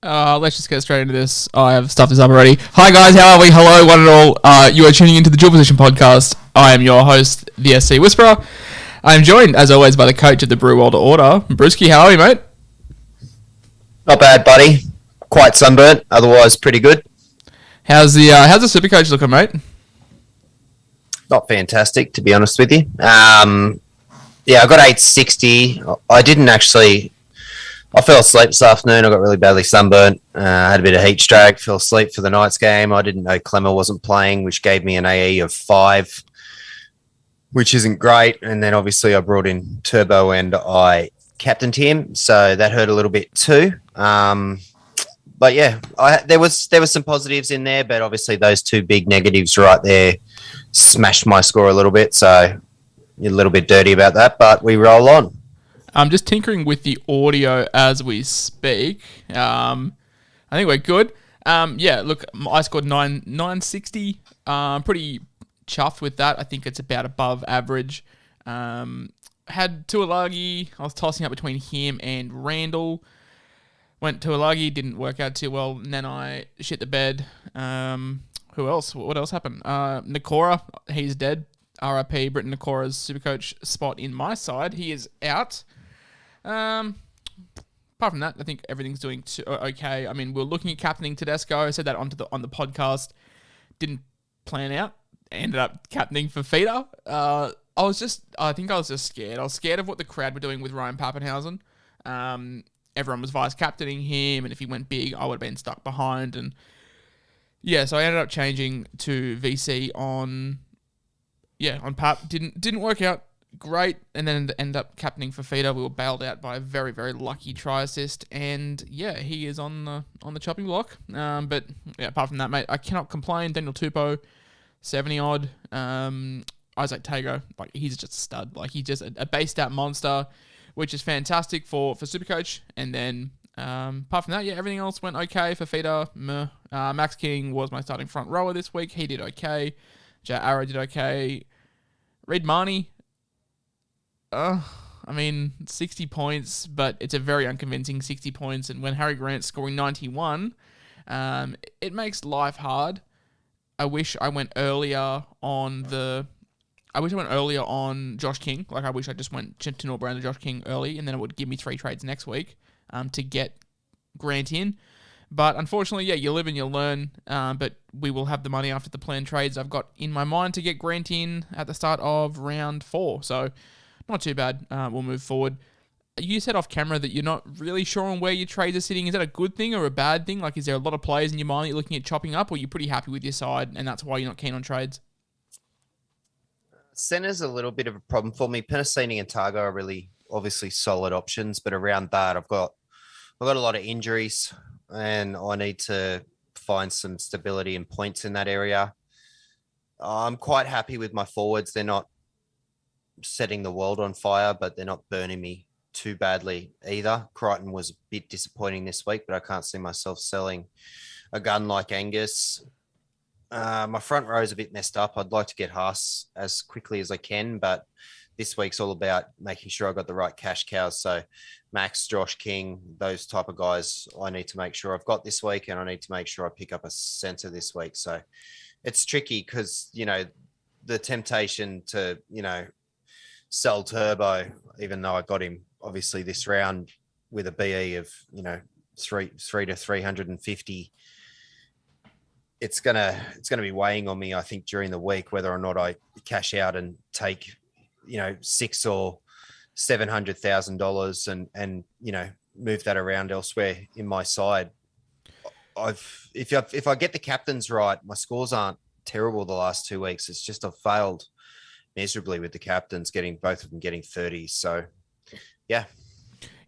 Let's just get straight into this. I have stuffed this up already. Hi guys, how are we? Hello, one and all. You are tuning into the Dual Position Podcast. I am your host, the SC Whisperer. I am joined, as always, by the coach of the Brew World Order. Brewski, how are you, mate? Not bad, buddy. Quite sunburnt, otherwise pretty good. How's the SuperCoach looking, mate? Not fantastic, to be honest with you. I got 860. I fell asleep this afternoon. I got really badly sunburnt. Had a bit of heat stroke. Fell asleep for the night's game. I didn't know Clemmer wasn't playing, which gave me an AE of 5, which isn't great. And then obviously I brought in Turbo and I captained him, so that hurt a little bit too. But yeah, there was some positives in there, but obviously those two big negatives right there smashed my score a little bit. So you're a little bit dirty about that, but we roll on. I'm just tinkering with the audio as we speak. I think we're good. Look, I scored 960. Pretty chuffed with that. I think it's about above average. Had Tuolagi. I was tossing up between him and Randall. Went Tuolagi, didn't work out too well. And then I shit the bed. Who else? What else happened? Nakora, he's dead. RIP, Britton Nakora's Supercoach spot in my side. He is out. Apart from that, I think everything's doing okay. I mean, we're looking at captaining Tedesco. I said that on the podcast. Didn't plan out. Ended up captaining for Feeder. I think I was just scared. I was scared of what the crowd were doing with Ryan Pappenhausen. Everyone was vice-captaining him, and if he went big, I would have been stuck behind. And yeah, so I ended up changing to VC on Pap. Didn't work out great, and then ended up captaining for Feeder. We were bailed out by a very, very lucky try assist, and yeah, he is on the chopping block. But yeah, apart from that, mate, I cannot complain. Daniel Tupou, 70 odd. Isaac Tago, like he's just a stud. Like he's just a base stat monster, which is fantastic for Supercoach. And then apart from that, yeah, everything else went okay for Feeder. Max King was my starting front rower this week. He did okay. Jay Arrow did okay. Reid Marnie, 60 points, but it's a very unconvincing 60 points. And when Harry Grant's scoring 91, it makes life hard. I wish I went earlier on Josh King. Like, I wish I just went to North Brown to Josh King early, and then it would give me 3 trades next week to get Grant in. But unfortunately, yeah, you live and you learn. But we will have the money after the planned trades I've got in my mind to get Grant in at the start of round 4. So not too bad. We'll move forward. You said off camera that you're not really sure on where your trades are sitting. Is that a good thing or a bad thing? Like, is there a lot of players in your mind that you're looking at chopping up, or you're pretty happy with your side and that's why you're not keen on trades? Center's a little bit of a problem for me. Penasini and Targo are really obviously solid options, but around that, I've got a lot of injuries, and I need to find some stability and points in that area. I'm quite happy with my forwards. They're not setting the world on fire, but they're not burning me too badly either. Crichton was a bit disappointing this week, but I can't see myself selling a gun like Angus. My front row is a bit messed up. I'd like to get Haas as quickly as I can, but this week's all about making sure I got the right cash cows. So Max, Josh King, those type of guys I need to make sure I've got this week, and I need to make sure I pick up a centre this week. So it's tricky because, the temptation to, sell Turbo, even though I got him obviously this round with a BE of, 3 to 350. It's gonna be weighing on me, I think, during the week, whether or not I cash out and take, $600,000 or $700,000 and move that around elsewhere in my side. If I get the captains right, my scores aren't terrible the last 2 weeks. It's just I've failed miserably with the captains, both of them getting 30s. So yeah.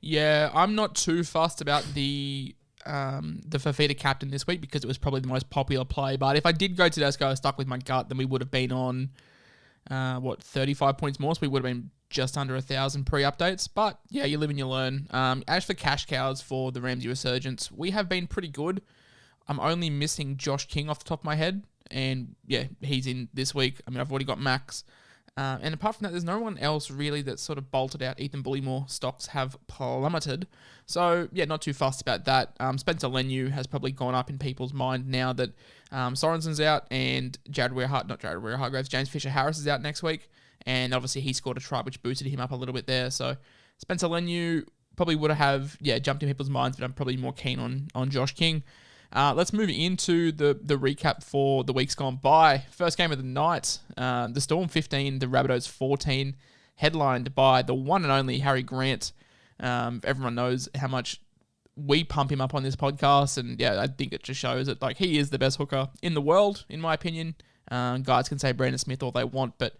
Yeah, I'm not too fussed about the Fafita captain this week because it was probably the most popular play. But if I did go Tedesco, stuck with my gut, then we would have been on 35 points more, so we would have been just under 1,000 pre-updates. But yeah, you live and you learn. As for cash cows for the Ramsey Resurgence, we have been pretty good. I'm only missing Josh King off the top of my head, and yeah, he's in this week. I mean, I've already got Max. And apart from that, there's no one else really that's sort of bolted out. Ethan Bullymore stocks have plummeted. So, yeah, not too fussed about that. Spencer Leniu has probably gone up in people's mind now that Sorensen's out and James Fisher-Harris is out next week. And obviously he scored a try, which boosted him up a little bit there. So, Spencer Leniu probably would have, jumped in people's minds, but I'm probably more keen on Josh King. Let's move into the recap for the weeks gone by. First game of the night, the Storm 15, the Rabbitohs 14, headlined by the one and only Harry Grant. Everyone knows how much we pump him up on this podcast, and I think it just shows that he is the best hooker in the world, in my opinion. Guys can say Brandon Smith all they want, but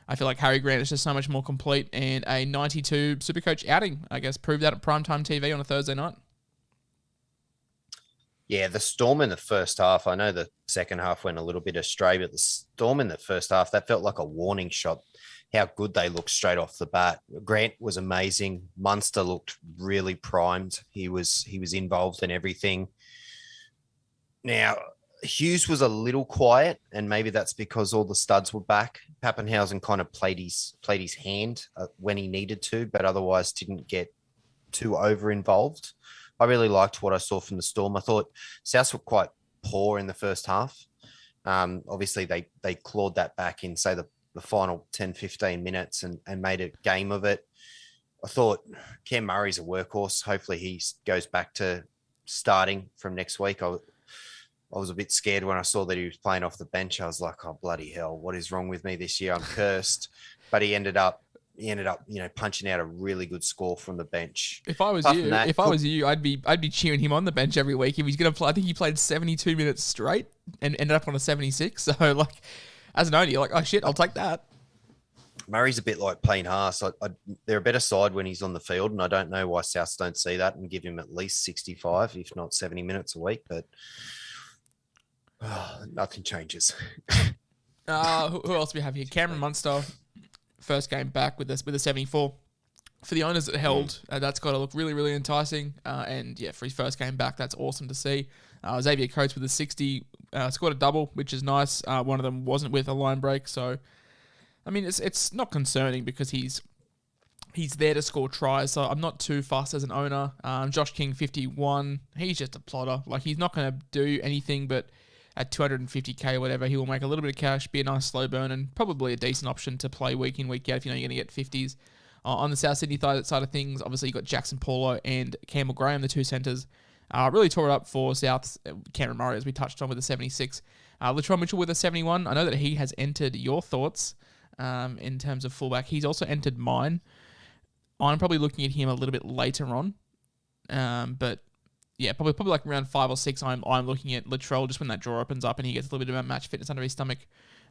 I feel like Harry Grant is just so much more complete, and a 92 Supercoach outing, I guess, proved that at primetime TV on a Thursday night. Yeah, the Storm in the first half, I know the second half went a little bit astray, but the Storm in the first half, that felt like a warning shot, how good they looked straight off the bat. Grant was amazing. Munster looked really primed. He was involved in everything. Now, Hughes was a little quiet, and maybe that's because all the studs were back. Pappenhausen kind of played his hand when he needed to, but otherwise didn't get too over-involved. I really liked what I saw from the Storm. I thought Souths were quite poor in the first half. Obviously, they clawed that back in, say, the final 10, 15 minutes and made a game of it. I thought Cam Murray's a workhorse. Hopefully he goes back to starting from next week. I was a bit scared when I saw that he was playing off the bench. I was like, oh, bloody hell, what is wrong with me this year? I'm cursed. But he ended up, punching out a really good score from the bench. If I was you, I'd be cheering him on the bench every week if he's going to play. I think he played 72 minutes straight and ended up on a 76. So, as an owner, you're like, oh shit, I'll take that. Murray's a bit like Payne Haas. They're a better side when he's on the field, and I don't know why Souths don't see that and give him at least 65, if not 70 minutes a week. But nothing changes. Who else do we have here? Cameron Munster. First game back with a 74. For the owners that held, that's got to look really, really enticing. And for his first game back, that's awesome to see. Xavier Coates with a 60, scored a double, which is nice. One of them wasn't with a line break. So, I mean, it's not concerning because he's there to score tries. So I'm not too fussed as an owner. Josh King, 51. He's just a plotter. He's not going to do anything, but at 250k or whatever, he will make a little bit of cash, be a nice slow burn, and probably a decent option to play week in, week out if you're going to get 50s. On the South Sydney side of things, obviously you got Jackson Paulo and Campbell Graham, the two centres. Really tore it up for Souths. Cameron Murray, as we touched on, with a 76. Latrell Mitchell with a 71. I know that he has entered your thoughts in terms of fullback. He's also entered mine. I'm probably looking at him a little bit later on. But yeah, probably like around 5 or 6. I'm looking at Latrell just when that draw opens up and he gets a little bit of match fitness under his stomach.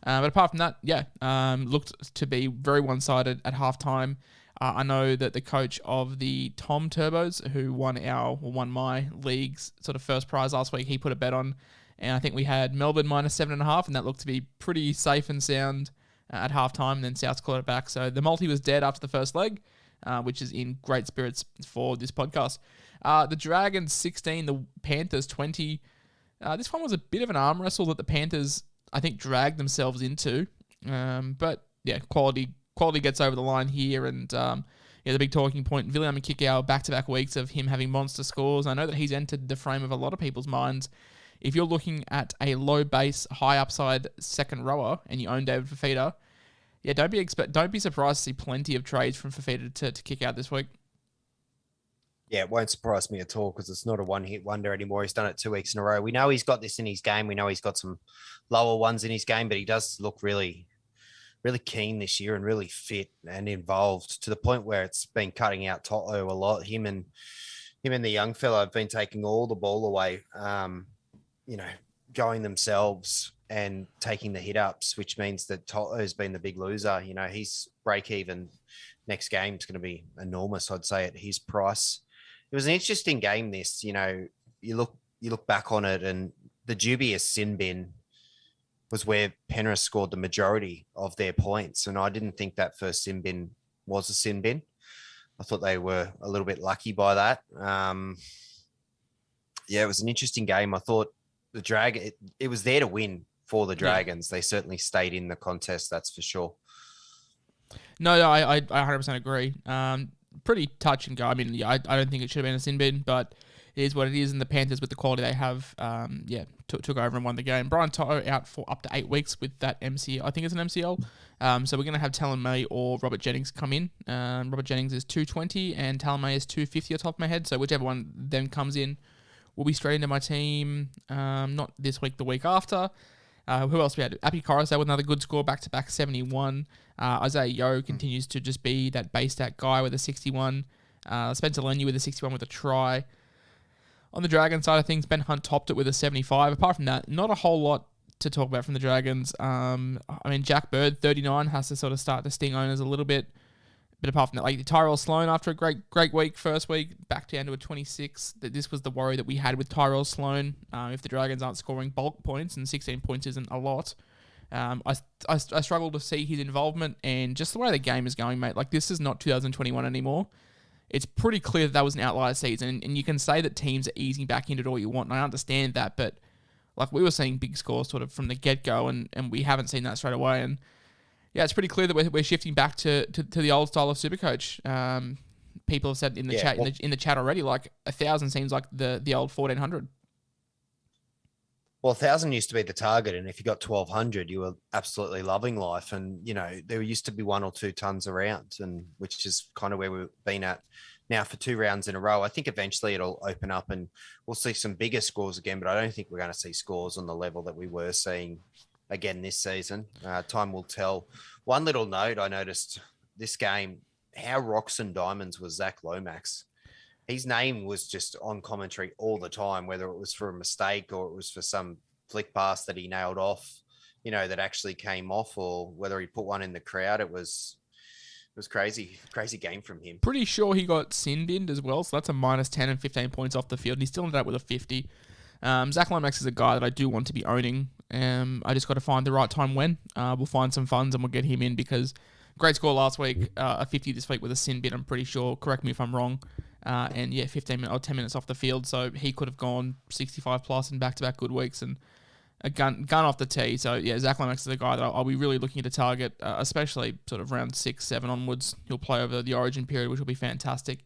But apart from that, looked to be very one-sided at halftime. I know that the coach of the Tom Turbos, who won my league's sort of first prize last week, he put a bet on, and I think we had Melbourne minus 7.5, and that looked to be pretty safe and sound at halftime. And then Souths clawed it back, so the multi was dead after the first leg, which is in great spirits for this podcast. The Dragons 16, the Panthers 20. This one was a bit of an arm wrestle that the Panthers, I think, dragged themselves into. But yeah, quality gets over the line here, and the big talking point, William Kikau, back-to-back weeks of him having monster scores. I know that he's entered the frame of a lot of people's minds. If you're looking at a low base, high upside second rower and you own David Fafita, don't be surprised to see plenty of trades from Fafita to kick out this week. Yeah, it won't surprise me at all because it's not a one-hit wonder anymore. He's done it 2 weeks in a row. We know he's got this in his game. We know he's got some lower ones in his game, but he does look really, really keen this year and really fit and involved to the point where it's been cutting out Toto a lot. Him and the young fella have been taking all the ball away, going themselves and taking the hit-ups, which means that Toto's been the big loser. His break-even next game is going to be enormous, I'd say, at his price. It was an interesting game, this. You look back on it, and the dubious sin bin was where Penrith scored the majority of their points, and I didn't think that first sin bin was a sin bin. I thought they were a little bit lucky by that. It was an interesting game. I thought the it was there to win for the Dragons. Yeah. They certainly stayed in the contest, that's for sure. No, I 100% agree. Pretty touch and go. I mean, yeah, I don't think it should have been a sin bin, but it is what it is. And the Panthers, with the quality they have, took over and won the game. Brian Toto out for up to 8 weeks with that MCL. I think it's an MCL. So we're going to have Talon May or Robert Jennings come in. Robert Jennings is 220 and Talon May is 250 off the top of my head. So whichever one then comes in will be straight into my team. Not this week, the week after. Who else we had? Api Coruscant with another good score, back-to-back 71. Isaiah Yeo continues to just be that base stat guy with a 61. Spencer Lenny with a 61 with a try. On the Dragons side of things, Ben Hunt topped it with a 75. Apart from that, not a whole lot to talk about from the Dragons. I mean, Jack Bird, 39, has to sort of start to sting owners a little bit. But apart from that, like Tyrell Sloan, after a great week, first week, back down to a 26. This was the worry that we had with Tyrell Sloan. If the Dragons aren't scoring bulk points, and 16 points isn't a lot, I struggle to see his involvement and just the way the game is going, mate. Like, this is not 2021 anymore. It's pretty clear that was an outlier season, and you can say that teams are easing back into it all you want, and I understand that, but like we were seeing big scores sort of from the get-go, and we haven't seen that straight away, and yeah, it's pretty clear that we're shifting back to the old style of Supercoach. People have said in the chat in the chat already, like 1,000 seems like the old 1,400. Well, 1,000 used to be the target, and if you got 1,200, you were absolutely loving life. And, you know, there used to be 1 or 2 tons around, and which is kind of where we've been at now for 2 rounds in a row. I think eventually it'll open up and we'll see some bigger scores again, but I don't think we're going to see scores on the level that we were seeing again this season. Time will tell. One little note I noticed this game, how rocks and diamonds was Zach Lomax. His name was just on commentary all the time, whether it was for a mistake or it was for some flick pass that he nailed off, you know, that actually came off, or whether he put one in the crowd. It was crazy game from him. Pretty sure he got sin binned as well, so that's a minus 10 and 15 points off the field, and he still ended up with a 50. Zach Lomax is a guy that I do want to be owning. I just got to find the right time when. We'll find some funds and we'll get him in because great score last week, a 50 this week with a sin bin, I'm pretty sure. Correct me if I'm wrong. And yeah, 15 minutes or 10 minutes off the field, so he could have gone 65 plus in back-to-back good weeks and a gun off the tee. So yeah, Zach Lomax is the guy that I'll be really looking to target, especially sort of round 6, 7 onwards. He'll play over the Origin period, which will be fantastic.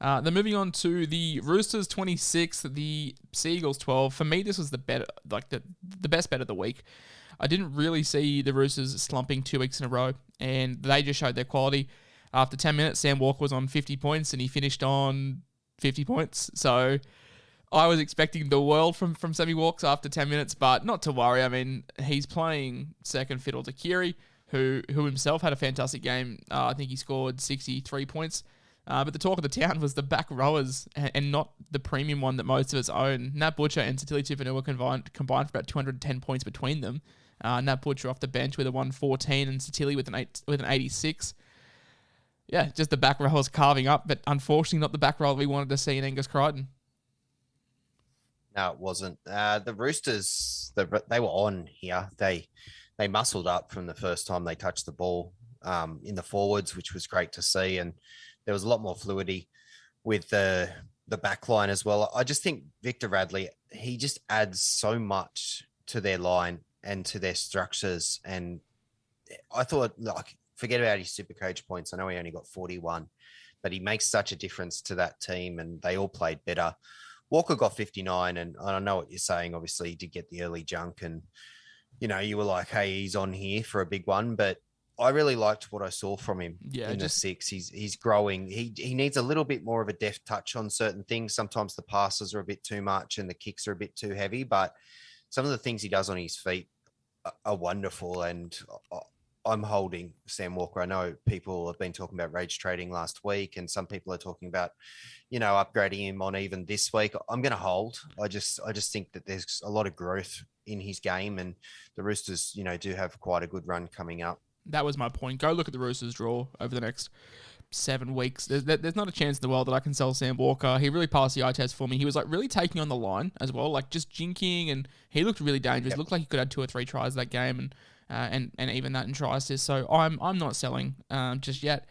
Then moving on to the Roosters 26, the Seagulls 12. For me, this was the better, like the best bet of the week. I didn't really see the Roosters slumping 2 weeks in a row, and they just showed their quality. After 10 minutes, Sam Walker was on 50 points, and he finished on 50 points. So I was expecting the world from Sammy Walks after 10 minutes, but not to worry. I mean, he's playing second fiddle to Kiri, who himself had a fantastic game. I think he scored 63 points. But the talk of the town was the back rowers and not the premium one that most of us own. Nat Butcher and Satili Tupanua combined for about 210 points between them. Nat Butcher off the bench with a 114 and Satili with an 86. Yeah, just the back rowers carving up, but unfortunately not the back row we wanted to see in Angus Crichton. No, it wasn't. The Roosters, they were on here. They muscled up from the first time they touched the ball in the forwards, which was great to see. And there was a lot more fluidity with the back line as well. I just think Victor Radley, he just adds so much to their line and to their structures. And I thought, like, forget about his Supercoach points. I know he only got 41, but he makes such a difference to that team, and they all played better. Walker got 59, and I know what you're saying. Obviously, he did get the early junk, and, you know, you were like, hey, he's on here for a big one. But I really liked what I saw from him in the 6. He's growing. He needs a little bit more of a deft touch on certain things. Sometimes the passes are a bit too much and the kicks are a bit too heavy, but some of the things he does on his feet are wonderful. And I'm holding Sam Walker. I know people have been talking about rage trading last week, and some people are talking about, you know, upgrading him on even this week. I'm going to hold. I just think that there's a lot of growth in his game, and the Roosters, you know, do have quite a good run coming up. That was my point. Go look at the Roosters draw over the next 7 weeks. There's not a chance in the world that I can sell Sam Walker. He really passed the eye test for me. He was like really taking on the line as well, like just jinking, and he looked really dangerous. Yep. Looked like he could have 2 or 3 tries that game, and even that in try assists. So I'm not selling just yet.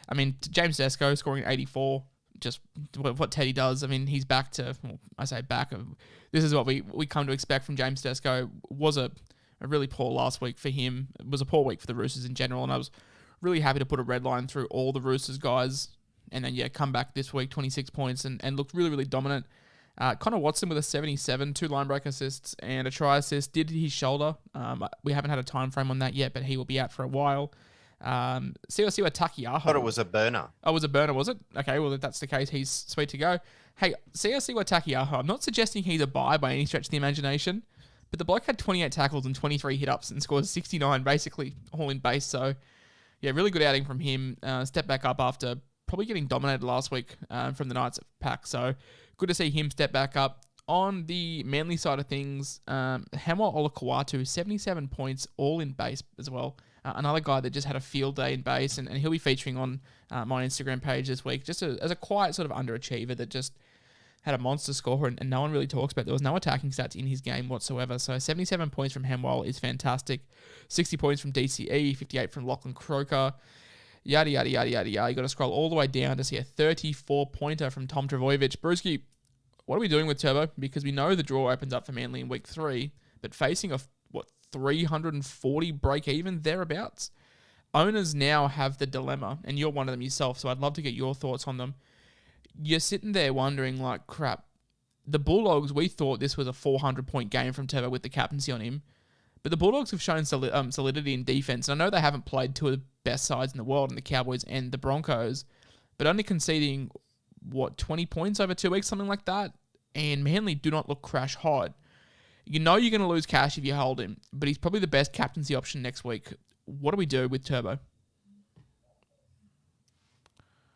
I mean, James Tedesco scoring 84, just what Teddy does. I mean, he's back to, well, I say back. This is what we come to expect from James Tedesco. Was a really poor last week for him. It was a poor week for the Roosters in general, and I was really happy to put a red line through all the Roosters guys. And then, come back this week, 26 points, and looked really, really dominant. Connor Watson with a 77, 2 line break assists, and a try assist. Did his shoulder. We haven't had a time frame on that yet, but he will be out for a while. Siwa Takiaho. I thought it was a burner. Oh, it was a burner, was it? Okay, well, if that's the case, he's sweet to go. Hey, Siwa Takiaho, I'm not suggesting he's a buy by any stretch of the imagination, but the bloke had 28 tackles and 23 hit-ups and scores 69, basically, all in base. So, yeah, really good outing from him. Step back up after probably getting dominated last week from the Knights pack. So, good to see him step back up. On the Manly side of things, Hamwa Olakawatu, 77 points, all in base as well. Another guy that just had a field day in base, and he'll be featuring on my Instagram page this week, just as a quiet sort of underachiever that just had a monster score, and no one really talks about. There was no attacking stats in his game whatsoever. So 77 points from Hemwell is fantastic. 60 points from DCE, 58 from Lachlan Croker. Yada, yada, yada, yada, yada. You got to scroll all the way down to see a 34-pointer from Tom Trbojevic. Brewski, what are we doing with Turbo? Because we know the draw opens up for Manly in week 3, but facing a 340 break even, thereabouts. Owners now have the dilemma, and you're one of them yourself, so I'd love to get your thoughts on them. You're sitting there wondering, like, crap, the Bulldogs, we thought this was a 400-point game from Turbo with the captaincy on him, but the Bulldogs have shown solidity in defense. I know they haven't played two of the best sides in the world, in the Cowboys and the Broncos, but only conceding, 20 points over 2 weeks, something like that, and Manly do not look crash hot. You know you're going to lose cash if you hold him, but he's probably the best captaincy option next week. What do we do with Turbo?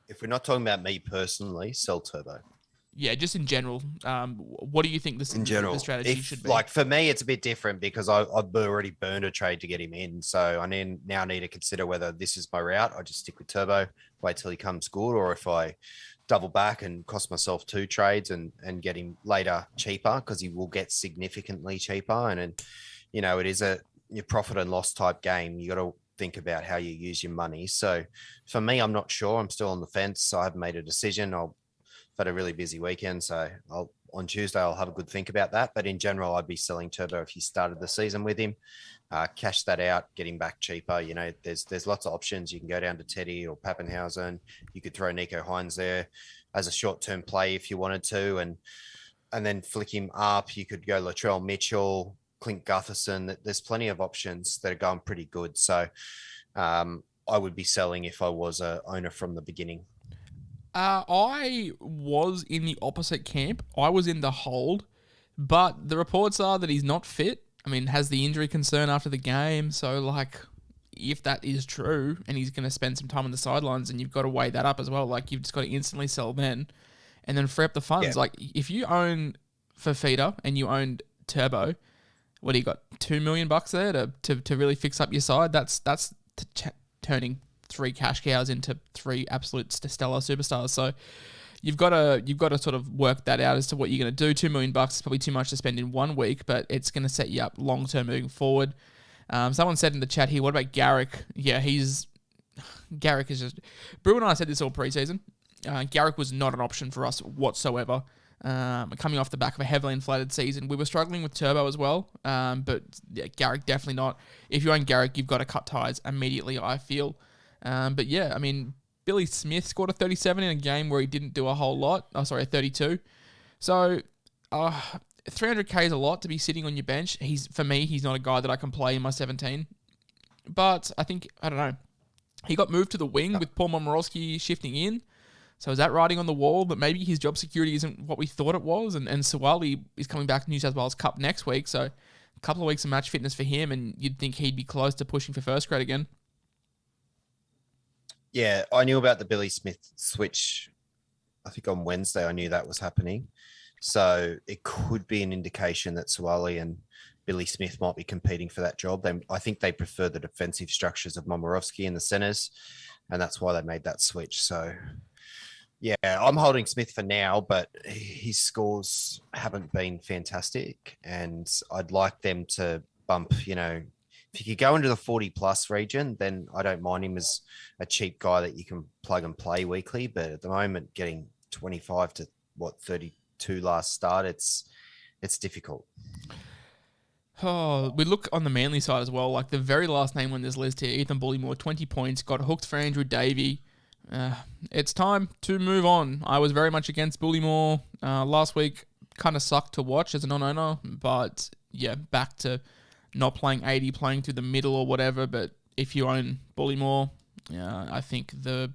If we're not talking about me personally, sell Turbo. Yeah, just in general. What do you think the strategy should be? Like, for me, it's a bit different because I've already burned a trade to get him in. So I now need to consider whether this is my route. I just stick with Turbo, wait till he comes good, or if I double back and cost myself 2 trades and get him later cheaper, because he will get significantly cheaper. And it is your profit and loss type game. You got to think about how you use your money. So for me, I'm not sure. I'm still on the fence. So I haven't made a decision. I've had a really busy weekend. So on Tuesday, I'll have a good think about that. But in general, I'd be selling Turbo if you started the season with him. Cash that out, get him back cheaper. There's lots of options. You can go down to Teddy or Pappenhausen. You could throw Nico Hines there as a short-term play if you wanted to, and then flick him up. You could go Latrell Mitchell, Clint Gutherson. There's plenty of options that are going pretty good. So I would be selling if I was a owner from the beginning. I was in the opposite camp. I was in the hold, but the reports are that he's not fit. I mean, has the injury concern after the game. So, like, if that is true and he's going to spend some time on the sidelines, and you've got to weigh that up as well. Like, you've just got to instantly sell then and then free up the funds. Yeah. Like, if you own Fafita and you own Turbo, what do you got? $2 million there to really fix up your side? That's turning 3 cash cows into 3 absolute stellar superstars. So you've got to sort of work that out as to what you're going to do. $2 million is probably too much to spend in 1 week, but it's going to set you up long term moving forward. Someone said in the chat here, what about Garrick? Yeah, Garrick is just... Brew and I said this all preseason. Garrick was not an option for us whatsoever. Coming off the back of a heavily inflated season. We were struggling with Turbo as well, but yeah, Garrick definitely not. If you own Garrick, you've got to cut ties immediately, I feel. But yeah, I mean, Billy Smith scored a 37 in a game where he didn't do a whole lot. Oh, sorry, a 32. So, 300k is a lot to be sitting on your bench. For me, he's not a guy that I can play in my 17. But I think, I don't know, he got moved to the wing with Paul Momorowski shifting in. So is that writing on the wall that maybe his job security isn't what we thought it was? And Suwali is coming back to New South Wales Cup next week. So a couple of weeks of match fitness for him, and you'd think he'd be close to pushing for first grade again. Yeah, I knew about the Billy Smith switch. I think on Wednesday I knew that was happening. So it could be an indication that Suwali and Billy Smith might be competing for that job. I think they prefer the defensive structures of Momorowski in the centres, and that's why they made that switch. So, yeah, I'm holding Smith for now, but his scores haven't been fantastic, and I'd like them to bump, if you could go into the 40-plus region, then I don't mind him as a cheap guy that you can plug and play weekly. But at the moment, getting 25 to, 32 last start, it's difficult. Oh, we look on the Manly side as well. Like the very last name on this list here, Ethan Bullymore, 20 points, got hooked for Andrew Davey. It's time to move on. I was very much against Bullymore last week. Kind of sucked to watch as a non-owner, but yeah, back to not playing 80, playing through the middle or whatever. But if you own Bullymore, I think the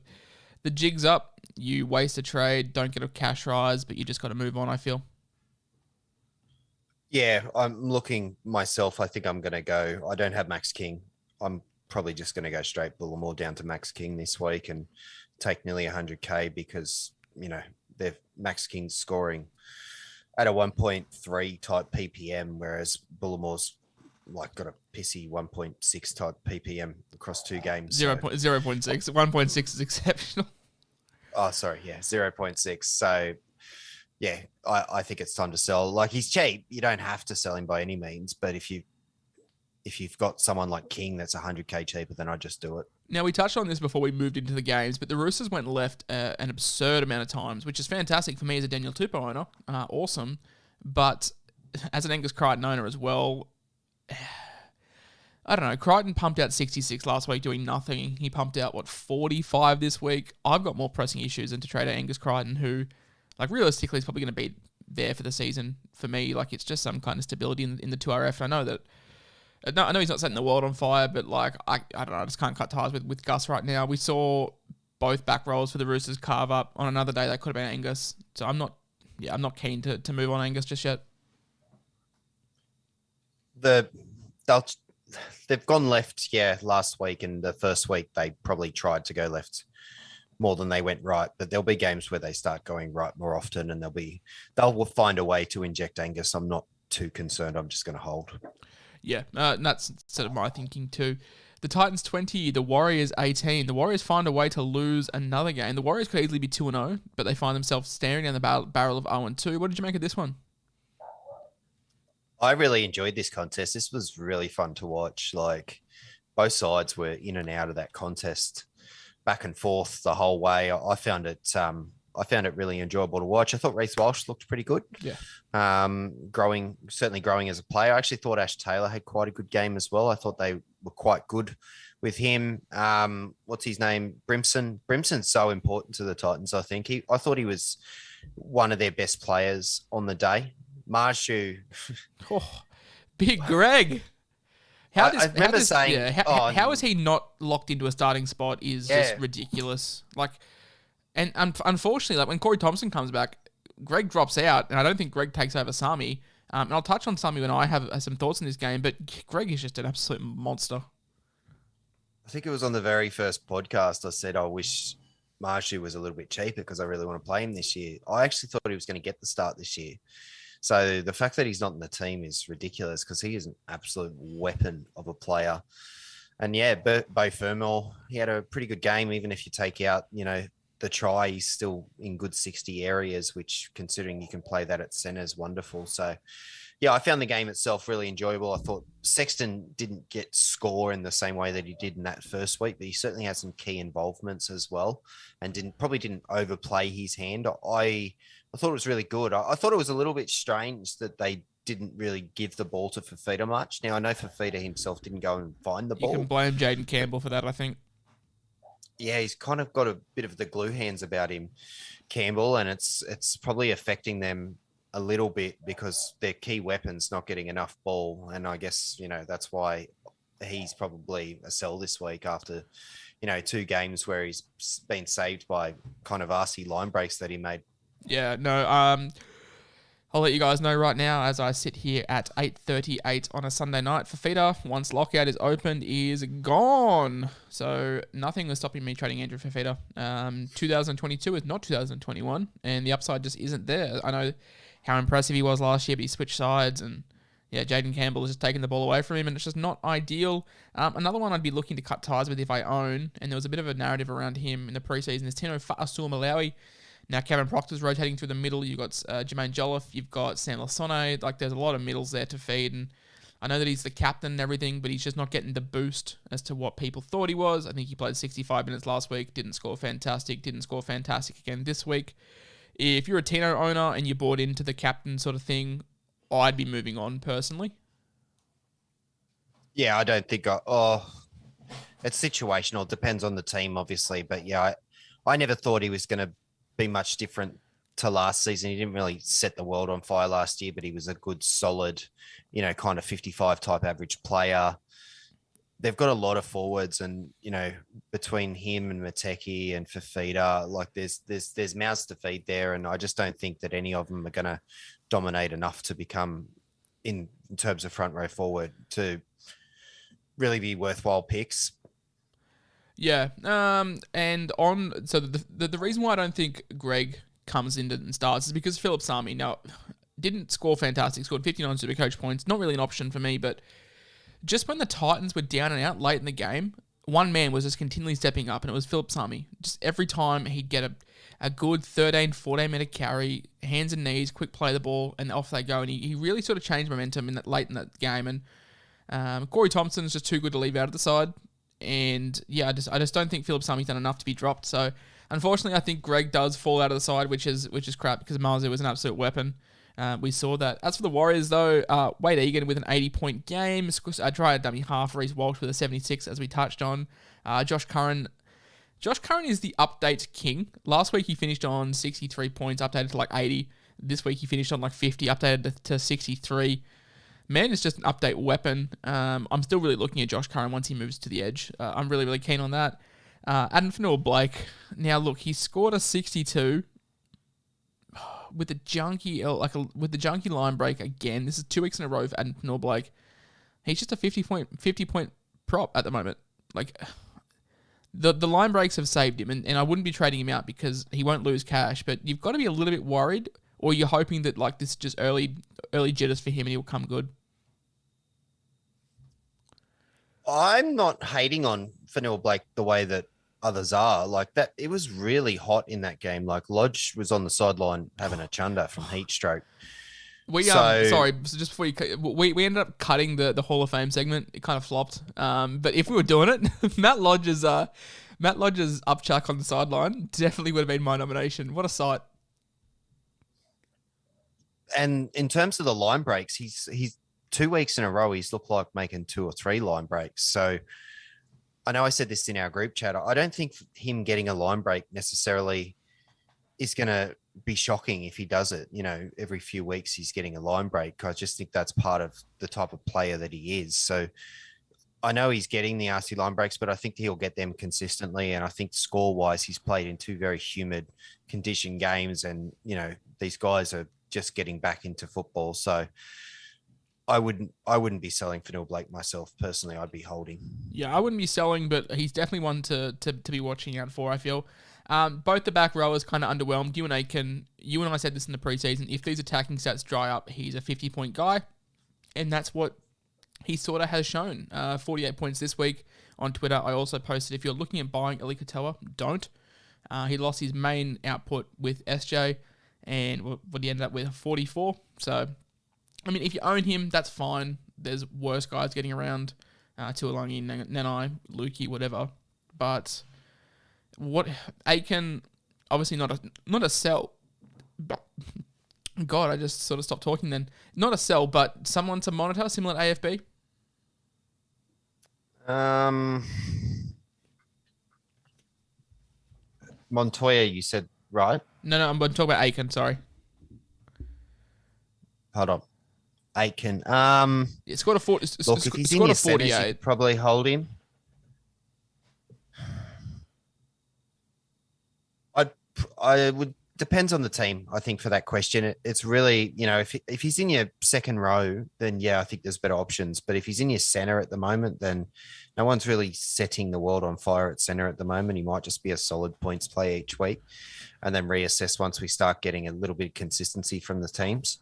jig's up. You waste a trade, don't get a cash rise, but you just got to move on, I feel. Yeah, I'm looking myself. I think I'm going to go. I don't have Max King. I'm probably just going to go straight Bullimore down to Max King this week and take nearly 100K because, they've Max King's scoring at a 1.3 type PPM, whereas Bullimore's got a pissy 1.6 type PPM across 2 games. 0.6. 1.6 is exceptional. Oh, sorry. Yeah, 0.6. So, yeah, I think it's time to sell. He's cheap. You don't have to sell him by any means. But if you've got someone like King that's 100K cheaper, then I'd just do it. Now, we touched on this before we moved into the games, but the Roosters went left an absurd amount of times, which is fantastic for me as a Daniel Tupou owner. Awesome. But as an Angus Crichton owner as well, I don't know. Crichton pumped out 66 last week doing nothing. He pumped out, 45 this week. I've got more pressing issues than to trade out Angus Crichton, who, realistically is probably going to be there for the season for me. It's just some kind of stability in the 2RF. And I know he's not setting the world on fire, but I don't know. I just can't cut ties with Gus right now. We saw both back rolls for the Roosters carve up on another day. They could have been Angus. So I'm not keen to move on Angus just yet. They've gone left, last week, and the first week they probably tried to go left more than they went right. But there'll be games where they start going right more often, and they'll find a way to inject Angus. I'm not too concerned. I'm just going to hold. Yeah, that's sort of my thinking too. The Titans 20, the Warriors 18. The Warriors find a way to lose another game. The Warriors could easily be 2-0, but they find themselves staring down the barrel of 0-2. What did you make of this one? I really enjoyed this contest. This was really fun to watch. Both sides were in and out of that contest, back and forth the whole way. I found it really enjoyable to watch. I thought Reece Walsh looked pretty good. Yeah. Certainly growing as a player. I actually thought Ash Taylor had quite a good game as well. I thought they were quite good with him. What's his name? Brimson. Brimson's so important to the Titans, I think. I thought he was one of their best players on the day. Marshu. Big Greg. How is he not locked into a starting spot is just ridiculous. And unfortunately, when Corey Thompson comes back, Greg drops out, and I don't think Greg takes over Sami. And I'll touch on Sami when I have some thoughts on this game, but Greg is just an absolute monster. I think it was on the very first podcast I said I wish Marshu was a little bit cheaper because I really want to play him this year. I actually thought he was going to get the start this year. So the fact that he's not in the team is ridiculous because he is an absolute weapon of a player. And Bo Fermor, he had a pretty good game, even if you take out, the try, he's still in good 60 areas, which considering you can play that at centre is wonderful. So, I found the game itself really enjoyable. I thought Sexton didn't get score in the same way that he did in that first week, but he certainly had some key involvements as well and probably didn't overplay his hand. I thought it was really good. I thought it was a little bit strange that they didn't really give the ball to Fafita much. Now, I know Fafita himself didn't go and find the ball. You can blame Jaden Campbell for that, I think. Yeah, he's kind of got a bit of the glue hands about him, Campbell, and it's probably affecting them a little bit because their key weapon's not getting enough ball. And I guess, that's why he's probably a sell this week after, 2 games where he's been saved by kind of RC line breaks that he made. Yeah, no, I'll let you guys know right now as I sit here at 8:38 on a Sunday night. Fafita, once lockout is opened, is gone. So nothing was stopping me trading Andrew Fafita. 2022 is not 2021, and the upside just isn't there. I know how impressive he was last year, but he switched sides, and Jaden Campbell is just taking the ball away from him, and it's just not ideal. Another one I'd be looking to cut ties with if I own, and there was a bit of a narrative around him in the preseason, is Tino Fa'asuamaleaui. Now, Kevin Proctor's rotating through the middle. You've got Jermaine Jolliffe. You've got Sam Lasone. There's a lot of middles there to feed. And I know that he's the captain and everything, but he's just not getting the boost as to what people thought he was. I think he played 65 minutes last week. Didn't score fantastic. Didn't score fantastic again this week. If you're a Tino owner and you bought into the captain sort of thing, I'd be moving on personally. Yeah, I don't think it's situational. Depends on the team, obviously. But yeah, I never thought he was going to be much different to last season. He didn't really set the world on fire last year, but he was a good, solid, kind of 55 type average player. They've got a lot of forwards, and between him and Mateki and Fafita, like there's mouths to feed there, and I just don't think that any of them are going to dominate enough to become in terms of front row forward to really be worthwhile picks. Yeah. So the reason why I don't think Greg comes in and starts is because Philip Sami now didn't score fantastic, scored 59 Supercoach points, not really an option for me, but just when the Titans were down and out late in the game, one man was just continually stepping up, and it was Philip Sami. Just every time he'd get a good 13, 14-meter carry, hands and knees, quick play the ball, and off they go. And he really sort of changed momentum late in that game. And Corey Thompson is just too good to leave out of the side. And yeah, I just don't think Philip Sami's done enough to be dropped. So unfortunately, I think Greg does fall out of the side, which is crap because Marzu was an absolute weapon. We saw that. As for the Warriors, though, Wade Egan with an 80-point game. I tried a dummy half. Reece Walsh with a 76, as we touched on. Josh Curran. Josh Curran is the update king. Last week he finished on 63 points, updated to like 80. This week he finished on like 50, updated to 63. Man is just an update weapon. I'm still really looking at Josh Curran once he moves to the edge. I'm really, really keen on that. Adam Fanua-Blake. Now, look, he scored a 62 with the junky line break again. This is 2 weeks in a row for Adam Fanua-Blake. He's just a 50 point prop at the moment. Like, the line breaks have saved him, and I wouldn't be trading him out because he won't lose cash. But you've got to be a little bit worried, or you're hoping that like this is just early jitters for him and he'll come good. I'm not hating on Fanua-Blake the way that others are. Like that, it was really hot in that game. Like Lodge was on the sideline having a chunder from heat stroke. So just before we ended up cutting the Hall of Fame segment. It kind of flopped. But if we were doing it, Matt Lodge's upchuck on the sideline definitely would have been my nomination. What a sight! And in terms of the line breaks, he's 2 weeks in a row, he's looked like making 2 or 3 line breaks. So I know I said this in our group chat. I don't think him getting a line break necessarily is going to be shocking if he does it. Every few weeks he's getting a line break. I just think that's part of the type of player that he is. So I know he's getting the RC line breaks, but I think he'll get them consistently. And I think score-wise, he's played in 2 very humid condition games. And, these guys are just getting back into football. So I wouldn't be selling Fanua-Blake myself personally. I'd be holding. Yeah, I wouldn't be selling, but he's definitely one to be watching out for, I feel. Both the back rowers kind of underwhelmed. You and I said this in the preseason. If these attacking stats dry up, he's a 50-point guy, and that's what he sort of has shown. 48 points this week on Twitter. I also posted, if you're looking at buying Ali Katoa, don't. He lost his main output with SJ, and what he ended up with 44. So, I mean, if you own him, that's fine. There's worse guys getting around. Tuolangi, Nanai, Lukey, whatever. But what Aiken, obviously not a sell. But God, I just sort of stopped talking then. Not a sell, but someone to monitor, similar to AFB. Montoya, you said, right? No, I'm talking about Aiken. Sorry. Hold on. Aiken. It's got a 40. Look, if he's in your 48, you probably hold him. I would depends on the team. I think for that question, it's really if he's in your second row, then yeah, I think there's better options. But if he's in your center at the moment, then no one's really setting the world on fire at center at the moment. He might just be a solid points play each week, and then reassess once we start getting a little bit of consistency from the teams.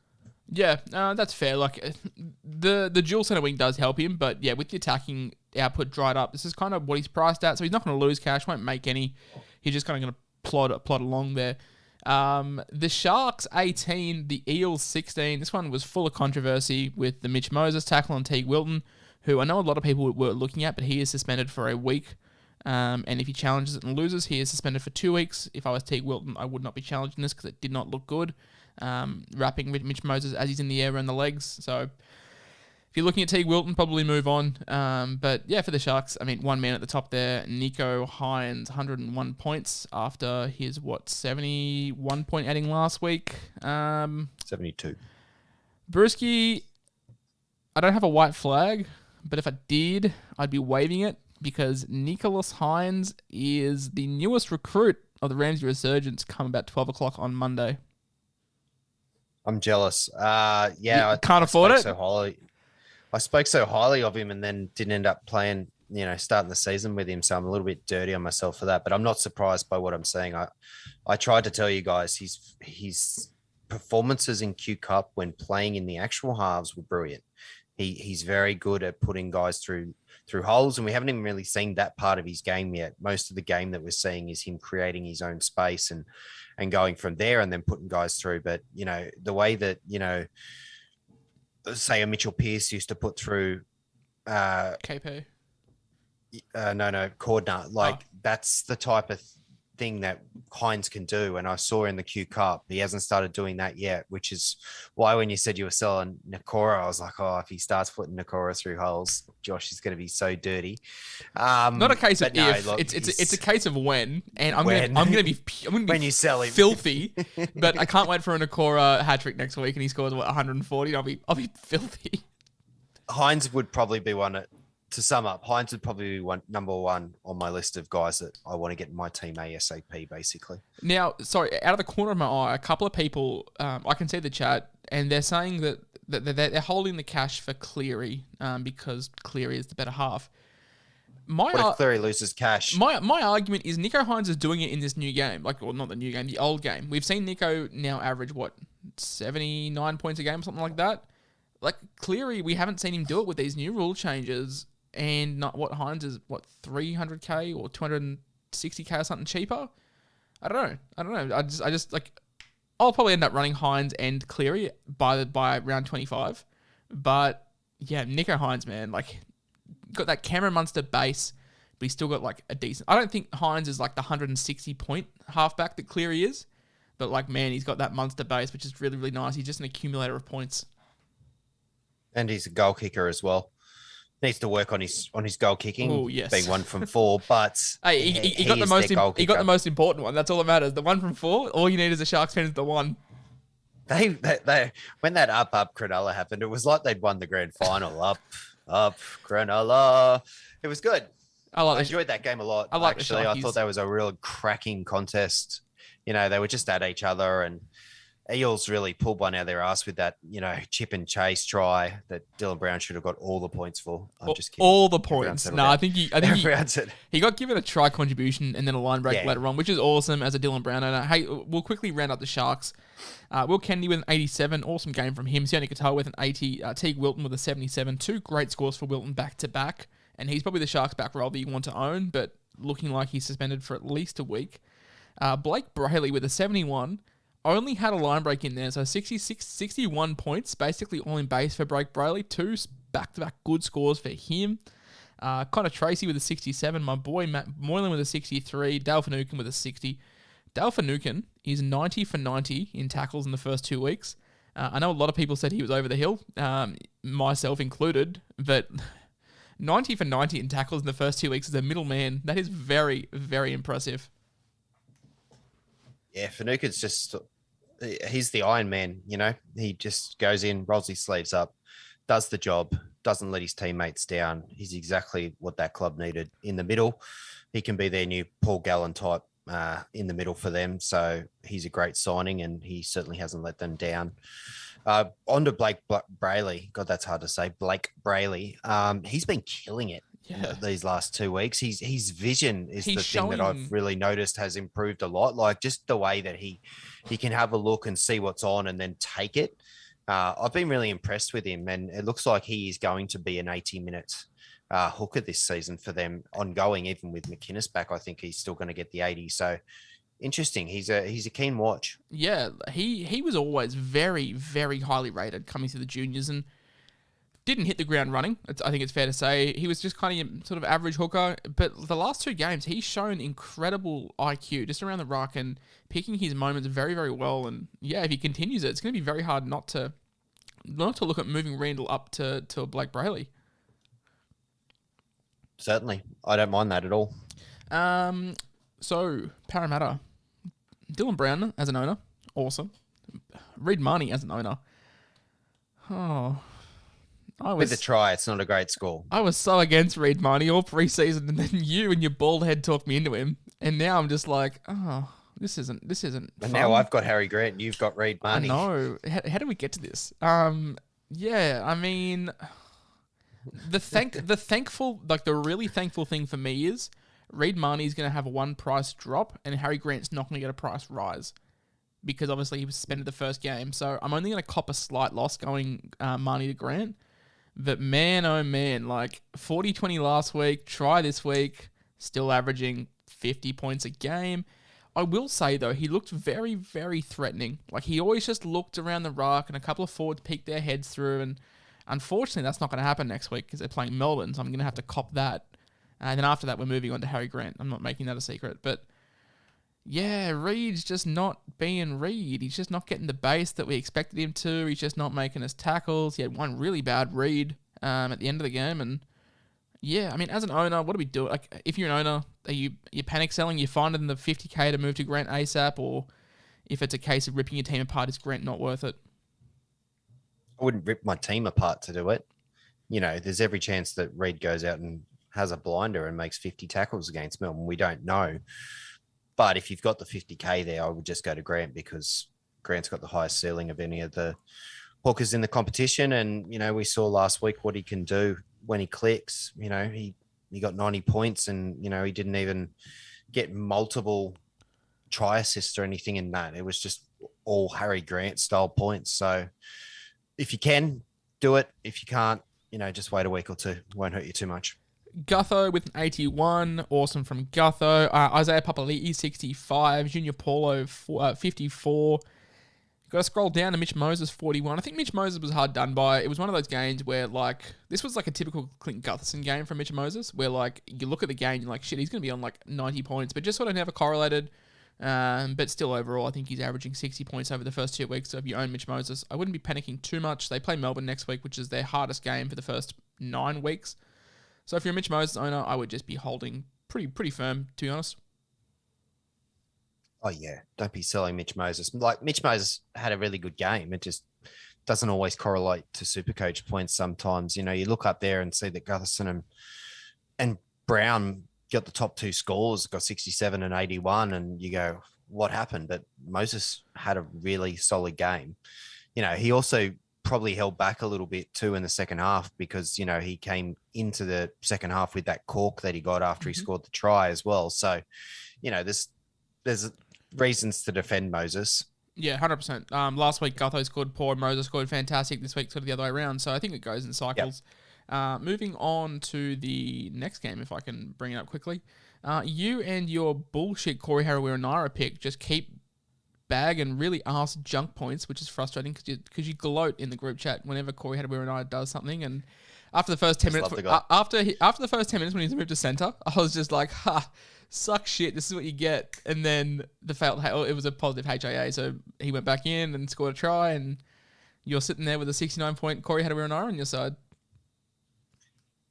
Yeah, that's fair. Like the dual center wing does help him, but yeah, with the attacking output dried up, this is kind of what he's priced at. So he's not going to lose cash, won't make any. He's just kind of going to plot along there. The Sharks 18, the Eels 16. This one was full of controversy with the Mitch Moses tackle on Teague Wilton, who I know a lot of people were looking at, but he is suspended for a week. And if he challenges it and loses, he is suspended for 2 weeks. If I was Teague Wilton, I would not be challenging this because it did not look good. Wrapping Mitch Moses as he's in the air around the legs. So If you're looking at Teague Wilton, probably move on. But yeah, for the Sharks, I mean, one man at the top there, Nico Hines, 101 points after his, 71 point adding last week. 72. Brewski, I don't have a white flag, but if I did, I'd be waving it because Nicholas Hines is the newest recruit of the Ramsey Resurgence come about 12 o'clock on Monday. I'm jealous. Yeah, I can't afford it. I spoke so highly of him and then didn't end up playing, starting the season with him. So I'm a little bit dirty on myself for that, but I'm not surprised by what I'm saying. I tried to tell you guys his performances in Q Cup when playing in the actual halves were brilliant. He's very good at putting guys through holes, and we haven't even really seen that part of his game yet. Most of the game that we're seeing is him creating his own space and going from there and then putting guys through. But, the way that, say a Mitchell Pearce used to put through KP. Cordner, that's the type of thing that Hines can do. And I saw in the Q Cup, he hasn't started doing that yet, which is why when you said you were selling Nakora, I was like, if he starts putting Nakora through holes, Josh is going to be so dirty. Not a case of if, it's a case of when. And I'm going to be when you sell him filthy. But I can't wait for a Nakora hat trick next week, and he scores 140. And I'll be filthy. Hines would probably be one. To sum up, Hines would probably be number one on my list of guys that I want to get in my team ASAP, basically. Now, sorry, out of the corner of my eye, a couple of people, I can see the chat, and they're saying that they're holding the cash for Cleary because Cleary is the better half. What if Cleary loses cash? My argument is Nico Hines is doing it in this new game. Not the new game, the old game. We've seen Nico now average, 79 points a game or something like that? Cleary, we haven't seen him do it with these new rule changes. And not Hines is 300k or 260k or something cheaper. I don't know. I just I'll probably end up running Hines and Cleary by round 25. But yeah, Nico Hines, man, got that Cameron Munster base, but he's still got a decent. I don't think Hines is the 160 point halfback that Cleary is, but man, he's got that Munster base, which is really, really nice. He's just an accumulator of points. And he's a goal kicker as well. Needs to work on his goal kicking, being 1 from 4. But hey, he got the most. He got the most important one. That's all that matters. The 1 from 4. All you need as a Sharks fan is the one. They when that up Cronulla happened, it was like they'd won the grand final. Up Cronulla. It was good. I enjoyed that game a lot. Actually, I thought that was a real cracking contest. They were just at each other, and Eels really pulled one out of their ass with that, chip and chase try that Dylan Brown should have got all the points for. I'm just kidding. All the points. No, I think he got given a try contribution and then a line break later on, which is awesome as a Dylan Brown owner. Hey, we'll quickly round up the Sharks. Will Kennedy with an 87. Awesome game from him. Sione Katoa with an 80. Teague Wilton with a 77. 2 great scores for Wilton back to back. And he's probably the Sharks back row that you want to own, but looking like he's suspended for at least a week. Blake Brayley with a 71. Only had a line break in there, so 61 points, basically all in base for Blake Brayley. 2 back-to-back good scores for him. Connor Tracy with a 67. My boy Matt Moylan with a 63. Dale Finucane with a 60. Dale Finucane is 90 for 90 in tackles in the first 2 weeks. I know a lot of people said he was over the hill, myself included, but 90 for 90 in tackles in the first 2 weeks as a middleman, that is very, very impressive. Yeah, Finucane's he's the Iron Man, He just goes in, rolls his sleeves up, does the job, doesn't let his teammates down. He's exactly what that club needed in the middle. He can be their new Paul Gallen type in the middle for them. So he's a great signing, and he certainly hasn't let them down. On to Blake Brayley. God, that's hard to say. Blake Brayley. He's been killing it. These last 2 weeks. His vision is the thing that I've really noticed has improved a lot. Just the way that he can have a look and see what's on and then take it. I've been really impressed with him, and it looks like he is going to be an 80-minute hooker this season for them ongoing. Even with McInnes back, I think he's still going to get the 80. So interesting. He's a keen watch. Yeah, he was always very, very highly rated coming through the juniors and didn't hit the ground running. I think it's fair to say. He was just kind of sort of average hooker. But the last 2 games, he's shown incredible IQ just around the ruck and picking his moments very, very well. And yeah, if he continues it, it's going to be very hard not to not to look at moving Randall up to Blake Brayley. Certainly. I don't mind that at all. So, Parramatta. Dylan Brown as an owner. Awesome. Reid Marnie as an owner. Oh. With the try, it's not a great score. I was so against Reid Marnie all preseason, and then you and your bald head talked me into him. And now I'm just like, oh, this isn't And fun. now I've got Harry Grant and you've got Reid Marnie. I know. How do we get to this? Yeah, I mean, the really thankful thing for me is Reid Marnie is going to have a one price drop, and Harry Grant's not going to get a price rise because obviously he was suspended the first game. So I'm only going to cop a slight loss going Marnie to Grant. But man, oh man, like 40-20 last week, try this week, still averaging 50 points a game. I will say, though, he looked very, very threatening. Like, he always just looked around the ruck and a couple of forwards peeked their heads through. And unfortunately, that's not going to happen next week because they're playing Melbourne, so I'm going to have to cop that. And then after that, we're moving on to Harry Grant. I'm not making that a secret. But, yeah, Reid's just not being Reid. He's just not getting the base that we expected him to. He's just not making his tackles. He had one really bad read at the end of the game. And, yeah, I mean, as an owner, what do we do? Like, if you're an owner, are you panic selling? You're finding the 50K to move to Grant ASAP? Or if it's a case of ripping your team apart, is Grant not worth it? I wouldn't rip my team apart to do it. You know, there's every chance that Reid goes out and has a blinder and makes 50 tackles against Melbourne. We don't know. But if you've got the 50K there, I would just go to Grant because Grant's got the highest ceiling of any of the hookers in the competition. And, you know, we saw last week what he can do when he clicks. You know, he got 90 points and, you know, he didn't even get multiple try assists or anything in that. It was just all Harry Grant style points. So if you can, do it. If you can't, you know, just wait a week or two. Won't hurt you too much. Gutho with an 81. Awesome from Gutho. Isaiah Papali'i, 65. Junior Paulo, 54. Got to scroll down to Mitch Moses, 41. I think Mitch Moses was hard done by. It was one of those games where, like, this was like a typical Clint Gutherson game from Mitch Moses, where, like, you look at the game, you're like, shit, he's going to be on, like, 90 points, but just sort of never correlated. But still, overall, I think he's averaging 60 points over the first 2 weeks. So if you own Mitch Moses, I wouldn't be panicking too much. They play Melbourne next week, which is their hardest game for the first 9 weeks. So if you're a Mitch Moses owner, I would just be holding pretty firm, to be honest. Oh, yeah. Don't be selling Mitch Moses. Like, Mitch Moses had a really good game. It just doesn't always correlate to Supercoach points sometimes. You know, you look up there and see that Gutherson and Brown got the top 2 scores, got 67 and 81, and you go, what happened? But Moses had a really solid game. You know, he also probably held back a little bit too in the second half because, you know, he came into the second half with that cork that he got after he scored the try as well. So, you know, there's reasons to defend Moses. Yeah, 100%. Last week, Gutho scored poor, Moses scored fantastic. This week, sort of the other way around. So I think it goes in cycles. Yep. Moving on to the next game, if I can bring it up quickly. You and your bullshit Corey Harawira-Naera pick just keep bagging really arse junk points, which is frustrating because you gloat in the group chat whenever Corey Harawira-Naera does something. And after the first 10 minutes, after the first 10 minutes when he's moved to centre, I was just like, ha, suck shit. This is what you get. And then it was a positive HIA, so he went back in and scored a try, and you're sitting there with a 69-point Corey Harawira-Naera on your side.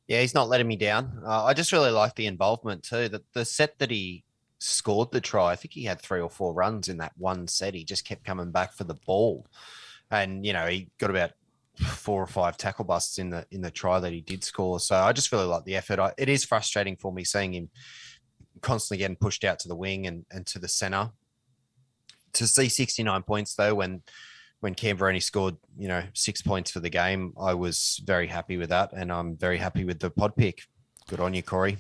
Yeah, he's not letting me down. I just really like the involvement too. The set that he scored the try, I think he had 3 or 4 runs in that one set. He just kept coming back for the ball, and you know he got about 4 or 5 tackle busts in the try that he did score. So I just really like the effort. It is frustrating for me seeing him constantly getting pushed out to the wing and to the center. To see 69 points though, when Canberra only scored, 6 points for the game, I was very happy with that, and I'm very happy with the pod pick. Good on you, Corey.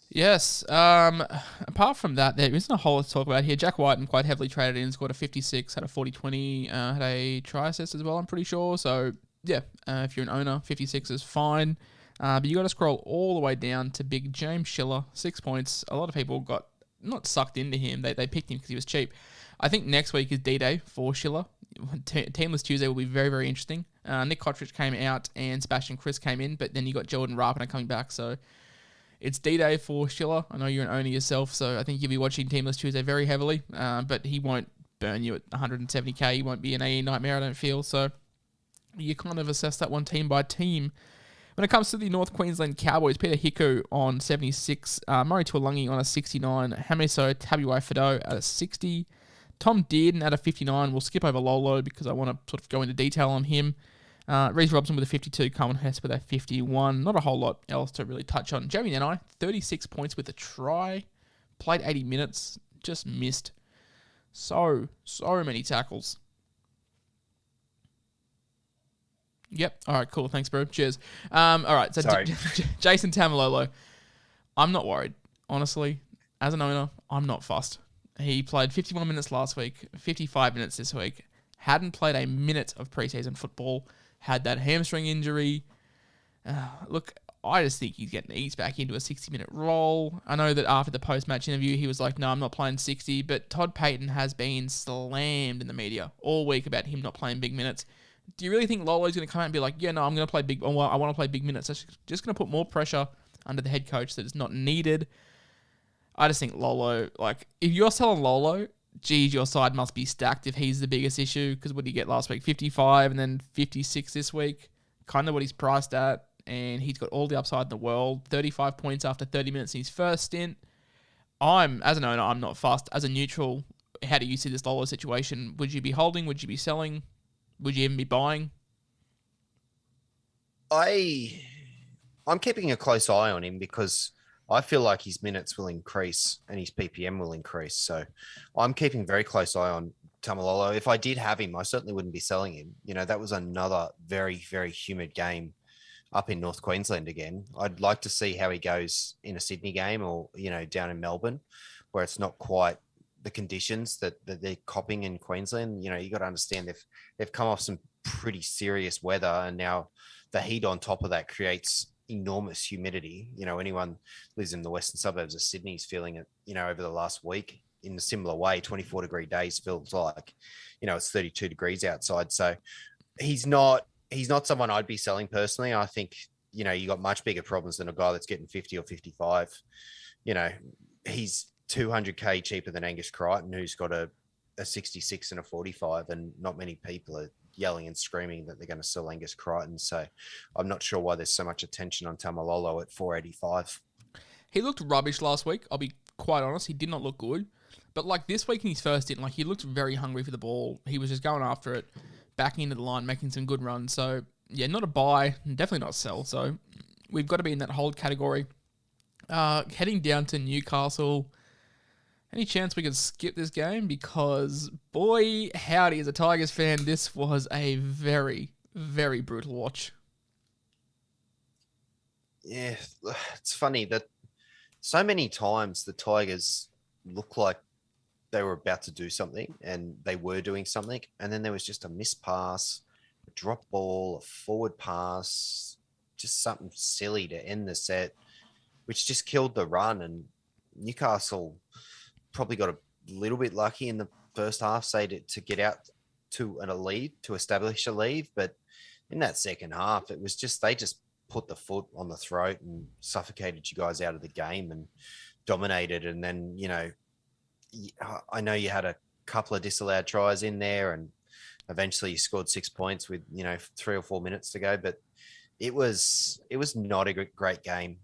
Yes. Apart from that, there isn't a whole lot to talk about here. Jack Whiten quite heavily traded in, scored a 56, had a 40-20, had a try assist as well, I'm pretty sure. So, yeah, if you're an owner, 56 is fine. But you got to scroll all the way down to big James Schiller, 6 points. A lot of people got not sucked into him. They picked him because he was cheap. I think next week is D-Day for Schiller. Teamless Tuesday will be very, very interesting. Nick Cottridge came out and Sebastian Chris came in, but then you got Jordan Rapiner coming back. So it's D-Day for Schiller. I know you're an owner yourself, so I think you'll be watching Teamless Tuesday very heavily. But he won't burn you at 170k. He won't be an AE nightmare, I don't feel. So you kind of assess that one team by team. When it comes to the North Queensland Cowboys, Peter Hiku on 76, Murray Tuolungi on a 69, Hamiso Tabuai-Fidow at a 60, Tom Dearden at a 59. We'll skip over Lolo because I want to sort of go into detail on him. Reece Robson with a 52, Coleman Hess with a 51. Not a whole lot else to really touch on. Jamie Nanai, 36 points with a try, played 80 minutes, just missed so many tackles. Yep. All right, cool. Thanks, bro. Cheers. All right, so Jason Tamalolo. I'm not worried. Honestly, as an owner, I'm not fussed. He played 51 minutes last week, 55 minutes this week. Hadn't played a minute of preseason football. Had that hamstring injury. Look, I just think he's getting eased back into a 60-minute role. I know that after the post-match interview, he was like, no, I'm not playing 60. But Todd Payton has been slammed in the media all week about him not playing big minutes. Do you really think Lolo's going to come out and be like, yeah, no, I'm going to play big, well, I want to play big minutes. That's just going to put more pressure under the head coach that is not needed. I just think Lolo, like, if you're selling Lolo, geez, your side must be stacked if he's the biggest issue, because what did he get last week? 55 and then 56 this week. Kind of what he's priced at, and he's got all the upside in the world. 35 points after 30 minutes in his first stint. As an owner, I'm not fussed. As a neutral, how do you see this Lolo situation? Would you be holding? Would you be selling? Would you even be buying? I'm keeping a close eye on him because I feel like his minutes will increase and his PPM will increase. So I'm keeping very close eye on Tamalolo. If I did have him, I certainly wouldn't be selling him. You know, that was another very, very humid game up in North Queensland again. I'd like to see how he goes in a Sydney game or, you know, down in Melbourne where it's not quite the conditions that they're copping in Queensland. You know, you got to understand they've come off some pretty serious weather, and now the heat on top of that creates enormous humidity. You know, anyone lives in the western suburbs of Sydney is feeling it, you know, over the last week in a similar way. 24-degree days feels like, you know, it's 32 degrees outside. So he's not someone I'd be selling personally. I think, you know, you got much bigger problems than a guy that's getting 50 or 55. You know, he's $200K cheaper than Angus Crichton, who's got a 66 and a 45, and not many people are yelling and screaming that they're going to sell Angus Crichton. So I'm not sure why there's so much attention on Tamalolo at 485. He looked rubbish last week. I'll be quite honest. He did not look good. But like this week in his first stint, like he looked very hungry for the ball. He was just going after it, backing into the line, making some good runs. So yeah, not a buy, definitely not a sell. So we've got to be in that hold category. Heading down to Newcastle. Any chance we could skip this game? Because, boy, howdy, as a Tigers fan, this was a very, very brutal watch. Yeah, it's funny that so many times the Tigers look like they were about to do something, and they were doing something, and then there was just a missed pass, a drop ball, a forward pass, just something silly to end the set, which just killed the run, and Newcastle probably got a little bit lucky in the first half, say to get out to a lead, to establish a lead. But in that second half, it was just, they just put the foot on the throat and suffocated you guys out of the game and dominated. And then, you know, I know you had a couple of disallowed tries in there, and eventually you scored 6 points with, you know, 3 or 4 minutes to go. But it was not a great game.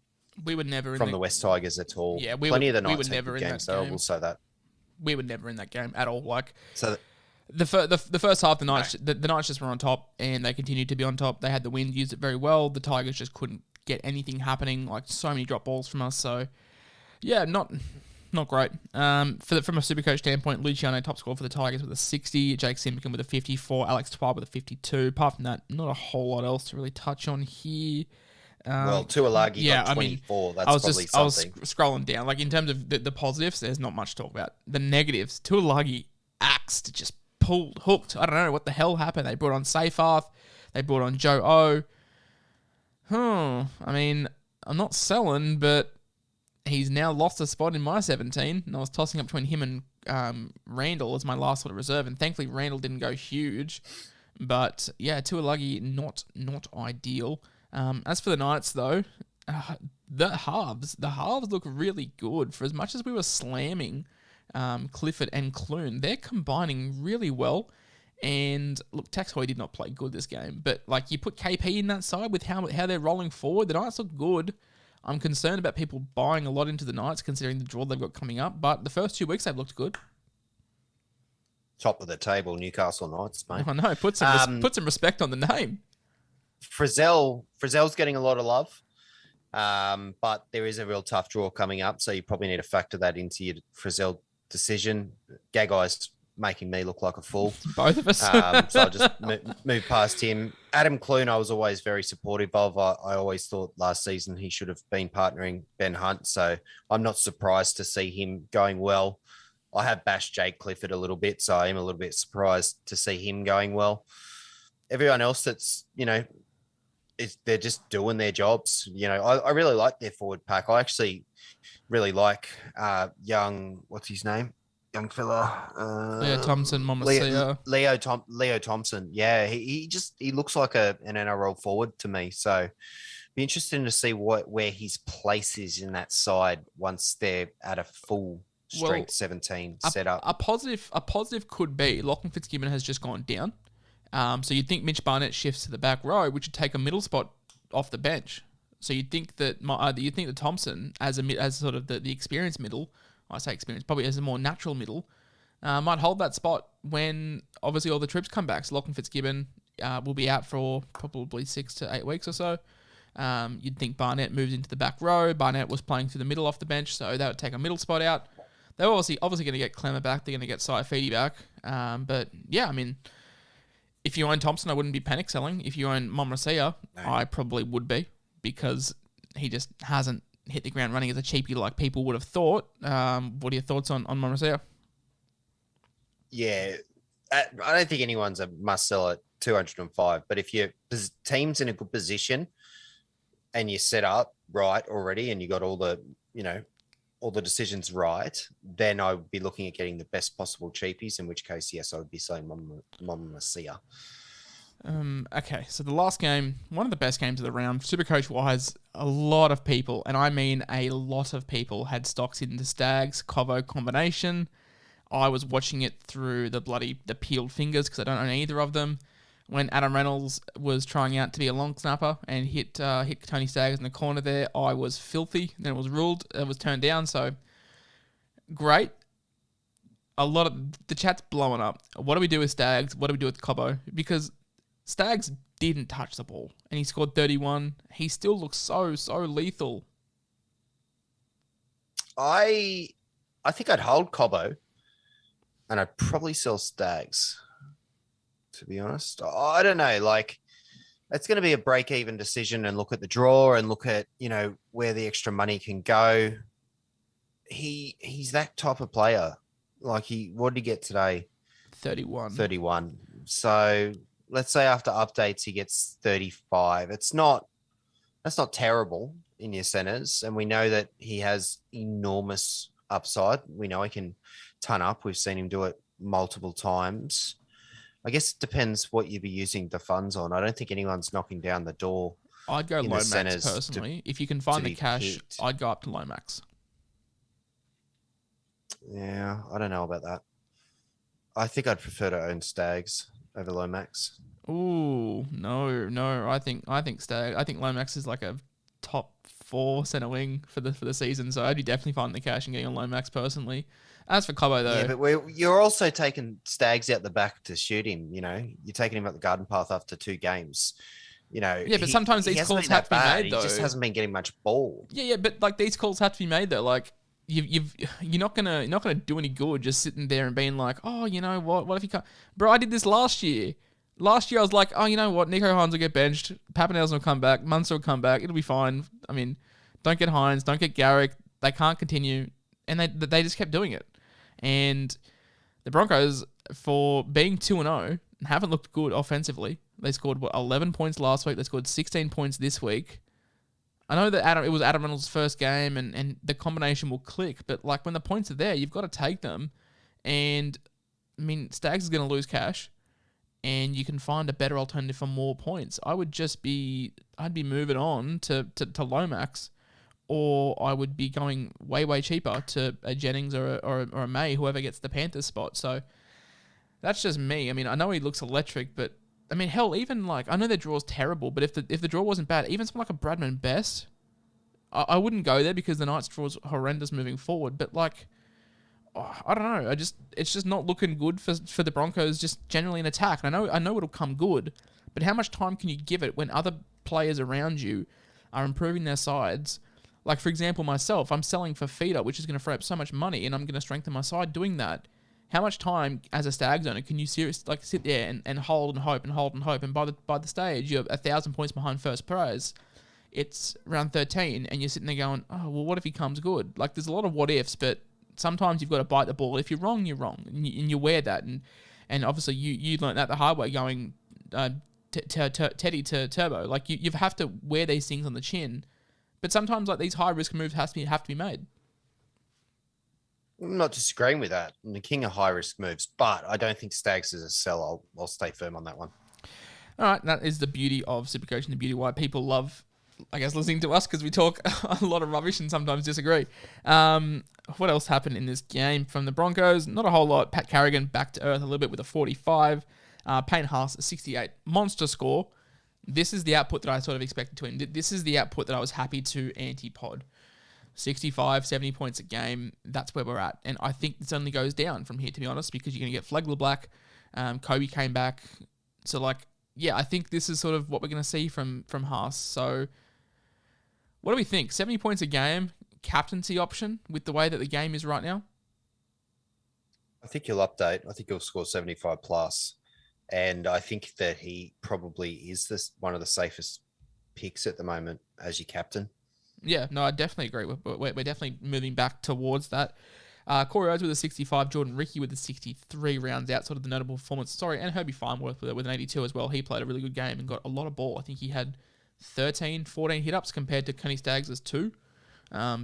We would never from the West Tigers at all. Yeah, plenty of the nights we would never in games, that game. I will say that. We were never in that game at all. Like so, the first half, the Knights just were on top, and they continued to be on top. They had the wind, used it very well. The Tigers just couldn't get anything happening. Like so many drop balls from us. So yeah, not great. From a Supercoach standpoint, Luciano top score for the Tigers with a 60, Jake Simpkin with a 54, Alex Twab with a 52. Apart from that, not a whole lot else to really touch on here. Well, Tuolagi got 24. I was scrolling down. Like in terms of the positives, there's not much to talk about. The negatives, Tuolagi axed, just hooked. I don't know what the hell happened. They brought on Seyfarth. They brought on Joe O. I mean, I'm not selling, but he's now lost a spot in my 17, and I was tossing up between him and Randall as my last sort of reserve, and thankfully Randall didn't go huge. But yeah, Tuolagi not ideal. As for the Knights, though, the halves look really good. For as much as we were slamming Clifford and Clune, they're combining really well. And look, Tex Hoy did not play good this game, but like you put KP in that side with how they're rolling forward, the Knights look good. I'm concerned about people buying a lot into the Knights considering the draw they've got coming up, but the first 2 weeks they've looked good. Top of the table, Newcastle Knights, mate. I know, put some respect on the name. Frizzell's getting a lot of love, but there is a real tough draw coming up, so you probably need to factor that into your Frizzell decision. Gagai's making me look like a fool. Both of us. So I'll just move past him. Adam Clune, I was always very supportive of. I always thought last season he should have been partnering Ben Hunt, so I'm not surprised to see him going well. I have bashed Jake Clifford a little bit, so I am a little bit surprised to see him going well. Everyone else that's, they're just doing their jobs. I really like their forward pack. I actually really like what's his name? Young fella. Leo Thompson, Momasia. Leo Thompson. Yeah, he looks like an NRL forward to me. So be interesting to see where his place is in that side once they're at a full strength 17 setup. A positive could be Lachlan Fitzgibbon has just gone down. So you'd think Mitch Barnett shifts to the back row, which would take a middle spot off the bench. So you'd think that Thompson as sort of the experienced middle, I say experienced, probably as a more natural middle, might hold that spot when obviously all the troops come back. So Lachlan Fitzgibbon will be out for probably 6 to 8 weeks or so. You'd think Barnett moves into the back row. Barnett was playing through the middle off the bench, so that would take a middle spot out. They're obviously going to get Clemmer back. They're going to get Saifidi back. But yeah, I mean, if you own Thompson, I wouldn't be panic selling. If you own Momasia, I probably would be, because he just hasn't hit the ground running as a cheapie like people would have thought. What are your thoughts on Momasia? Yeah, I don't think anyone's a must sell at 205. But if your team's in a good position and you set up right already and you got all the decisions right, then I would be looking at getting the best possible cheapies, in which case, yes, I would be saying Momasia. Okay, so the last game, one of the best games of the round, Supercoach-wise, a lot of people, and I mean a lot of people, had stocks in the Stags-Covo combination. I was watching it through the peeled fingers because I don't own either of them. When Adam Reynolds was trying out to be a long snapper and hit Tony Staggs in the corner there, I was filthy. Then it was turned down, so great. A lot of the chat's blowing up. What do we do with Staggs? What do we do with Cobbo? Because Staggs didn't touch the ball and he scored 31. He still looks so lethal. I think I'd hold Cobbo and I'd probably sell Staggs, to be honest. I don't know. Like, it's going to be a break-even decision and look at the draw and look at, where the extra money can go. He's that type of player. Like, what did he get today? 31. So let's say after updates, he gets 35. That's not terrible in your centers. And we know that he has enormous upside. We know he can ton up. We've seen him do it multiple times. I guess it depends what you'd be using the funds on. I don't think anyone's knocking down the door. I'd go low max personally. If you can find the cash, I'd go up to low max. Yeah, I don't know about that. I think I'd prefer to own Stags over low max. Ooh, no. I think low max is like a top 4 center wing for the season. So I'd be definitely finding the cash and getting on low max personally. As for Cobbo, though... Yeah, but you're also taking Staggs out the back to shoot him, You're taking him up the garden path after 2 games. Yeah, but sometimes these calls have to be made, though. He just hasn't been getting much ball. Yeah, but like these calls have to be made, though. Like, you're not gonna do any good just sitting there and being like, oh, you know what if you can't... Bro, I did this last year. Last year I was like, oh, you know what? Nico Hines will get benched. Pappenhausen will come back. Munster will come back. It'll be fine. I mean, don't get Hines. Don't get Garrick. They can't continue. And they just kept doing it. And the Broncos, for being 2-0, haven't looked good offensively. They scored 11 points last week. They scored 16 points this week. I know that it was Adam Reynolds' first game and the combination will click, but like when the points are there, you've got to take them. And I mean, Stags is going to lose cash, and you can find a better alternative for more points. I'd be moving on to Lomax, or I would be going way cheaper to a Jennings or a May, whoever gets the Panthers spot. So That's just me. I mean, I know he looks electric, but I mean, hell, even like I know their draw's terrible, but if the draw wasn't bad, even someone like a Bradman Best, I wouldn't go there because the Knights' draw's horrendous moving forward. But like, I don't know. It's just not looking good for the Broncos just generally in attack. And I know it'll come good, but how much time can you give it when other players around you are improving their sides? Like, for example, myself, I'm selling for feeder, which is going to free up so much money, and I'm going to strengthen my side doing that. How much time as a Stags owner can you seriously sit there and hold and hope and hold and hope, and by the stage you're 1,000 points behind first prize. It's round 13, and you're sitting there going, oh well, what if he comes good? Like, there's a lot of what ifs, but sometimes you've got to bite the ball. If you're wrong, you're wrong, and you wear that. And obviously you learned that the hard way going Teddy to Turbo. Like you have to wear these things on the chin. But sometimes like these high risk moves have to be made. I'm not disagreeing with that. I'm the king of high risk moves, but I don't think Stags is a sell. I'll stay firm on that one. All right, that is the beauty of Supercoach and the beauty why people love, I guess, listening to us, because we talk a lot of rubbish and sometimes disagree. What else happened in this game from the Broncos? Not a whole lot. Pat Carrigan back to earth a little bit with a 45. Payne Haas, 68. Monster score. This is the output that I sort of expected to him. This is the output that I was happy to anti-pod. 65, 70 points a game. That's where we're at. And I think this only goes down from here, to be honest, because you're going to get Flegler Black. Kobe came back. So, like, yeah, I think this is sort of what we're going to see from Haas. So, what do we think? 70 points a game, captaincy option with the way that the game is right now? I think he'll update. I think he'll score 75 plus. And I think that he probably is one of the safest picks at the moment as your captain. Yeah, no, I definitely agree. We're definitely moving back towards that. Corey Oates with a 65, Jordan Ricky with a 63 rounds out, sort of the notable performance. Sorry, and Herbie Farnworth with an 82 as well. He played a really good game and got a lot of ball. I think he had 13, 14 hit-ups compared to Kenny Staggs' 2.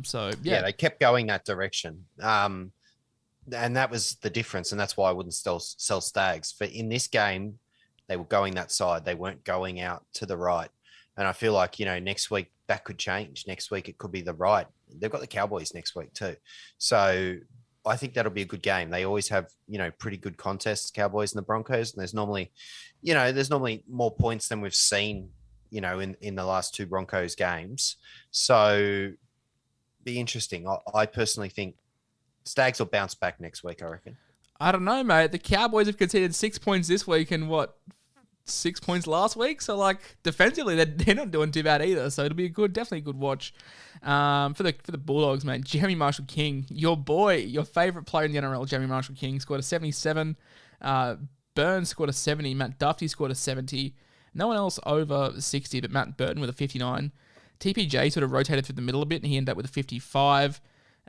So, yeah. They kept going that direction. And that was the difference, and that's why I wouldn't sell Staggs. For in this game, they were going that side. They weren't going out to the right. And I feel like, next week that could change. Next week it could be the right. They've got the Cowboys next week too. So I think that'll be a good game. They always have, pretty good contests, Cowboys and the Broncos. And there's normally more points than we've seen, in the last 2 Broncos games. So be interesting. I personally think Stags will bounce back next week, I reckon. I don't know, mate. The Cowboys have conceded 6 points this week and 6 points last week. So, like, defensively, they're not doing too bad either. So it'll be definitely a good watch. For the Bulldogs, mate, Jeremy Marshall-King, your boy, your favourite player in the NRL, Jeremy Marshall-King, scored a 77. Burns scored a 70. Matt Duffy scored a 70. No one else over 60, but Matt Burton with a 59. TPJ sort of rotated through the middle a bit, and he ended up with a 55.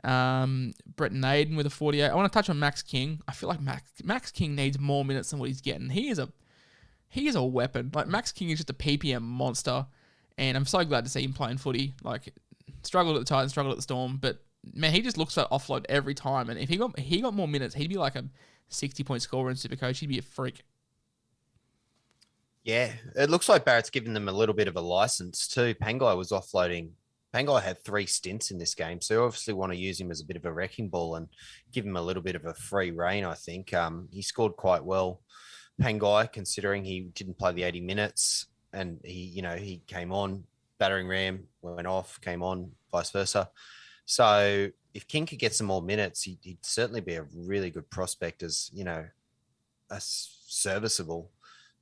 Bretton Naden with a 48. I want to touch on Max King. I feel like Max King needs more minutes than what he's getting. He is a weapon. Like, Max King is just a PPM monster, and I'm so glad to see him playing footy. Like, struggled at the Titans, struggled at the Storm, but man, he just looks for offload every time. And if he got more minutes, he'd be like a 60-point scorer in Supercoach. He'd be a freak. Yeah, it looks like Barrett's given them a little bit of a license too. Pangai was offloading. Pangai had 3 stints in this game, so you obviously want to use him as a bit of a wrecking ball and give him a little bit of a free rein, I think. He scored quite well, Pangai, considering he didn't play the 80 minutes, and he came on, battering ram, went off, came on, vice versa. So if King could get some more minutes, he'd certainly be a really good prospect as, a serviceable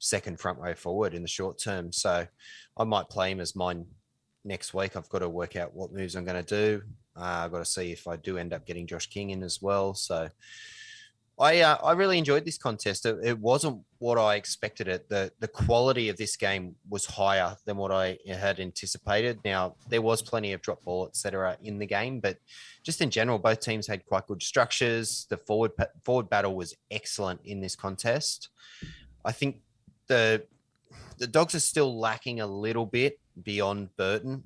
second front row forward in the short term. So I might play him as mine next week. I've got to work out what moves I'm going to do. I've got to see if I do end up getting Josh King in as well. So I really enjoyed this contest. It wasn't what I expected it. The quality of this game was higher than what I had anticipated. Now, there was plenty of drop ball, et cetera, in the game, but just in general, both teams had quite good structures. The forward battle was excellent in this contest. I think the Dogs are still lacking a little bit beyond Burton.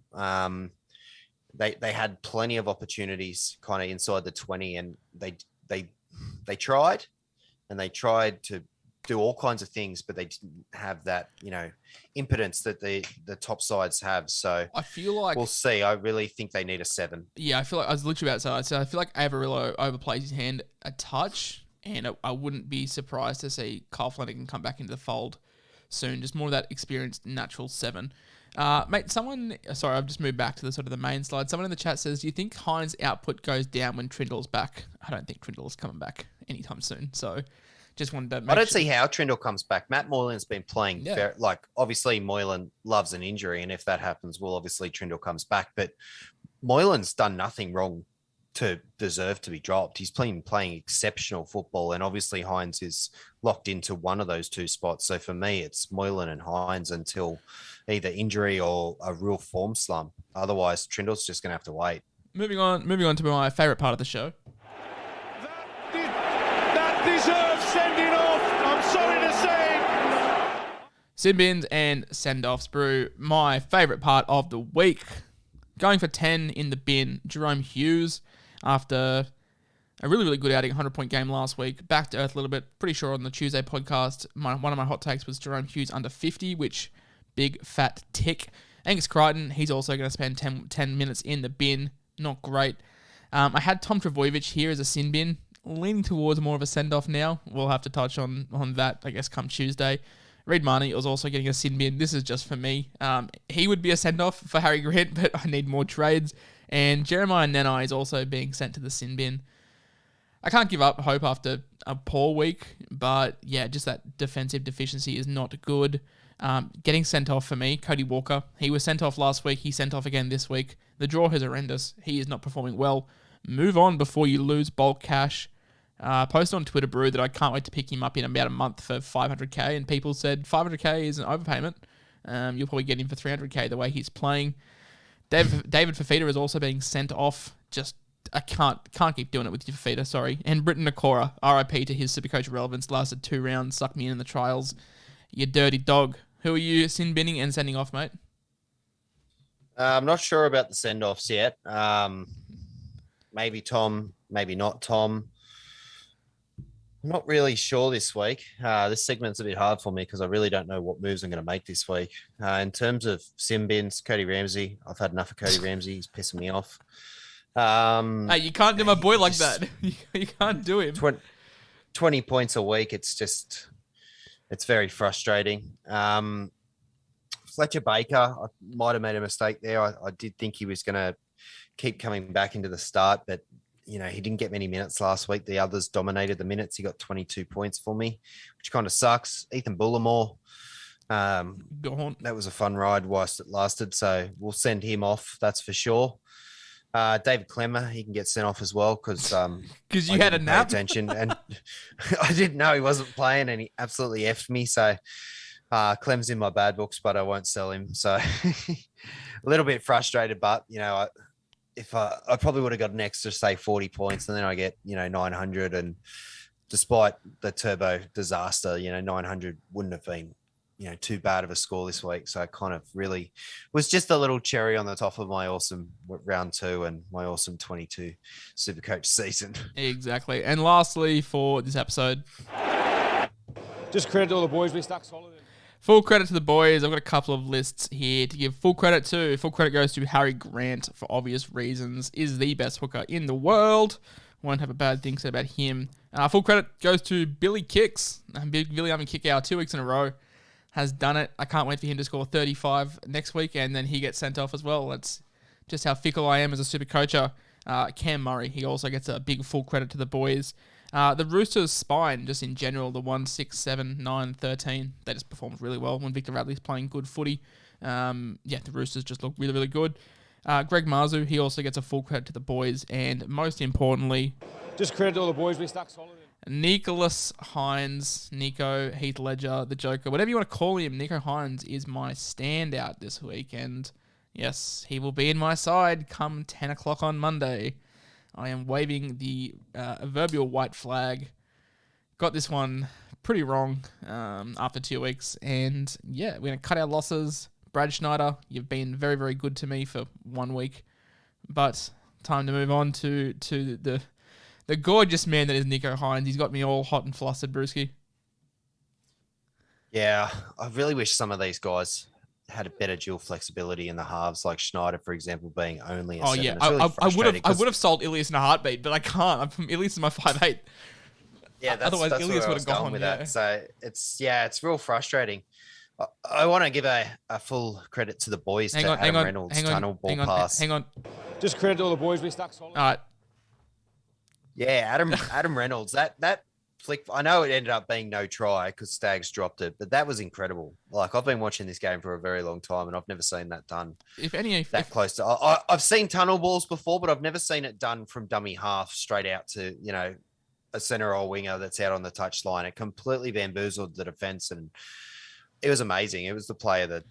They had plenty of opportunities kind of inside the 20, and they tried to do all kinds of things, but they didn't have that, impotence that the top sides have. So I feel like we'll see. I really think they need a 7. Yeah, I feel like I was literally about to say, I feel like Avarillo overplays his hand a touch. and I wouldn't be surprised to see Kyle Flanagan come back into the fold soon. Just more of that experienced natural 7. Mate, sorry, I've just moved back to the sort of the main slide. Someone in the chat says, do you think Hines' output goes down when Trindle's back? I don't think Trindle's coming back anytime soon. So just wanted to make I don't see how Trindle comes back. Matt Moylan's been playing, obviously Moylan loves an injury, and if that happens, well, obviously Trindle comes back. But Moylan's done nothing wrong to deserve to be dropped. He's playing exceptional football, and obviously Hines is locked into one of those two spots. So for me, it's Moylan and Hines until either injury or a real form slump. Otherwise, Trindle's just going to have to wait. Moving on to my favourite part of the show. That deserves sending off. I'm sorry to say. Sin bins and send-offs, Brew. My favourite part of the week. Going for 10 in the bin, Jerome Hughes, after a really, really good outing, 100-point game last week. Back to earth a little bit. Pretty sure on the Tuesday podcast, one of my hot takes was Jerome Hughes under 50, which big fat tick. Angus Crichton, he's also going to spend 10 minutes in the bin. Not great. I had Tom Trbojevic here as a sin bin, leaning towards more of a send-off now. We'll have to touch on that, I guess, come Tuesday. Reid Marnie was also getting a sin bin. This is just for me. He would be a send-off for Harry Grant, but I need more trades. And Jeremiah Nanai is also being sent to the sin bin. I can't give up hope after a poor week, but yeah, just that defensive deficiency is not good. Getting sent off for me, Cody Walker. He was sent off last week. He's sent off again this week. The draw is horrendous. He is not performing well. Move on before you lose bulk cash. Posted on Twitter, Brew, that I can't wait to pick him up in about a month for 500k, and people said 500k is an overpayment. You'll probably get him for 300k the way he's playing. David Fafita is also being sent off. Just I can't keep doing it with you, Fafita. Sorry. And Britton Nakora, RIP to his Supercoach relevance, lasted 2 rounds, sucked me in the trials. You dirty dog. Who are you sin binning and sending off, mate? I'm not sure about the send offs yet. Maybe Tom, maybe not Tom. I'm not really sure this week. This segment's a bit hard for me because I really don't know what moves I'm going to make this week. In terms of sim bins, Cody Ramsey, I've had enough of Cody Ramsey. He's pissing me off. Hey, you can't do my boy like that. You can't do him. 20 points a week. It's very frustrating. Fletcher Baker, I might have made a mistake there. I did think he was going to keep coming back into the start, but he didn't get many minutes last week. The others dominated the minutes. He got 22 points for me, which kind of sucks. Ethan Bullimore, that was a fun ride whilst it lasted, so we'll send him off, that's for sure. David Clemmer, he can get sent off as well because you had a nap. Attention, and I didn't know he wasn't playing, and he absolutely effed me. So Clem's in my bad books, but I won't sell him. So a little bit frustrated, but I probably would have got an extra, say, 40 points, and then I get 900, and despite the turbo disaster, 900 wouldn't have been too bad of a score this week. So it kind of really was just a little cherry on the top of my awesome round 2 and my awesome 22 Supercoach season. Exactly. And lastly, for this episode, Just credit to all the boys. We stuck solid. Full credit to the boys. I've got a couple of lists here to give full credit to. Full credit goes to Harry Grant for obvious reasons. Is the best hooker in the world. Won't have a bad thing said about him. Full credit goes to Billy Kicks. Billy having kick out 2 weeks in a row. Has done it. I can't wait for him to score 35 next week, and then he gets sent off as well. That's just how fickle I am as a super coacher. Cam Murray, he also gets a big full credit to the boys. The Roosters' spine, just in general, the 1, 6, 7, 9, 13, they just performed really well when Victor Radley's playing good footy. The Roosters just look really, really good. Greg Marzu, he also gets a full credit to the boys, and most importantly, Just credit to all the boys. We stuck solid. Nicholas Hines, Nico, Heath Ledger, the Joker, whatever you want to call him, Nico Hines is my standout this week. And yes, he will be in my side come 10 o'clock on Monday. I am waving the proverbial white flag. Got this one pretty wrong after 2 weeks. And yeah, we're going to cut our losses. Brad Schneider, you've been very, very good to me for 1 week. But time to move on to the gorgeous man that is Nico Hines. He's got me all hot and flustered, Brewski. Yeah, I really wish some of these guys had a better dual flexibility in the halves, like Schneider, for example, being only a 7. Yeah, I would have sold Ilias in a heartbeat, but I can't. Ilias is my 5'8". Yeah, that's Otherwise, where Ilias I would was have going gone. with Yeah. that. So it's real frustrating. I want to give a full credit to the boys, Hang to on, Adam hang on, Reynolds, hang on, tunnel ball hang on, pass. hang on. Just credit to all the boys. We stuck solid. All right. Yeah, Adam Reynolds, that flick. I know it ended up being no try because Stags dropped it, but that was incredible. Like, I've been watching this game for a very long time, and I've never seen that done close to. I've seen tunnel balls before, but I've never seen it done from dummy half straight out to a center or winger that's out on the touchline. It completely bamboozled the defense, and it was amazing. It was the play of the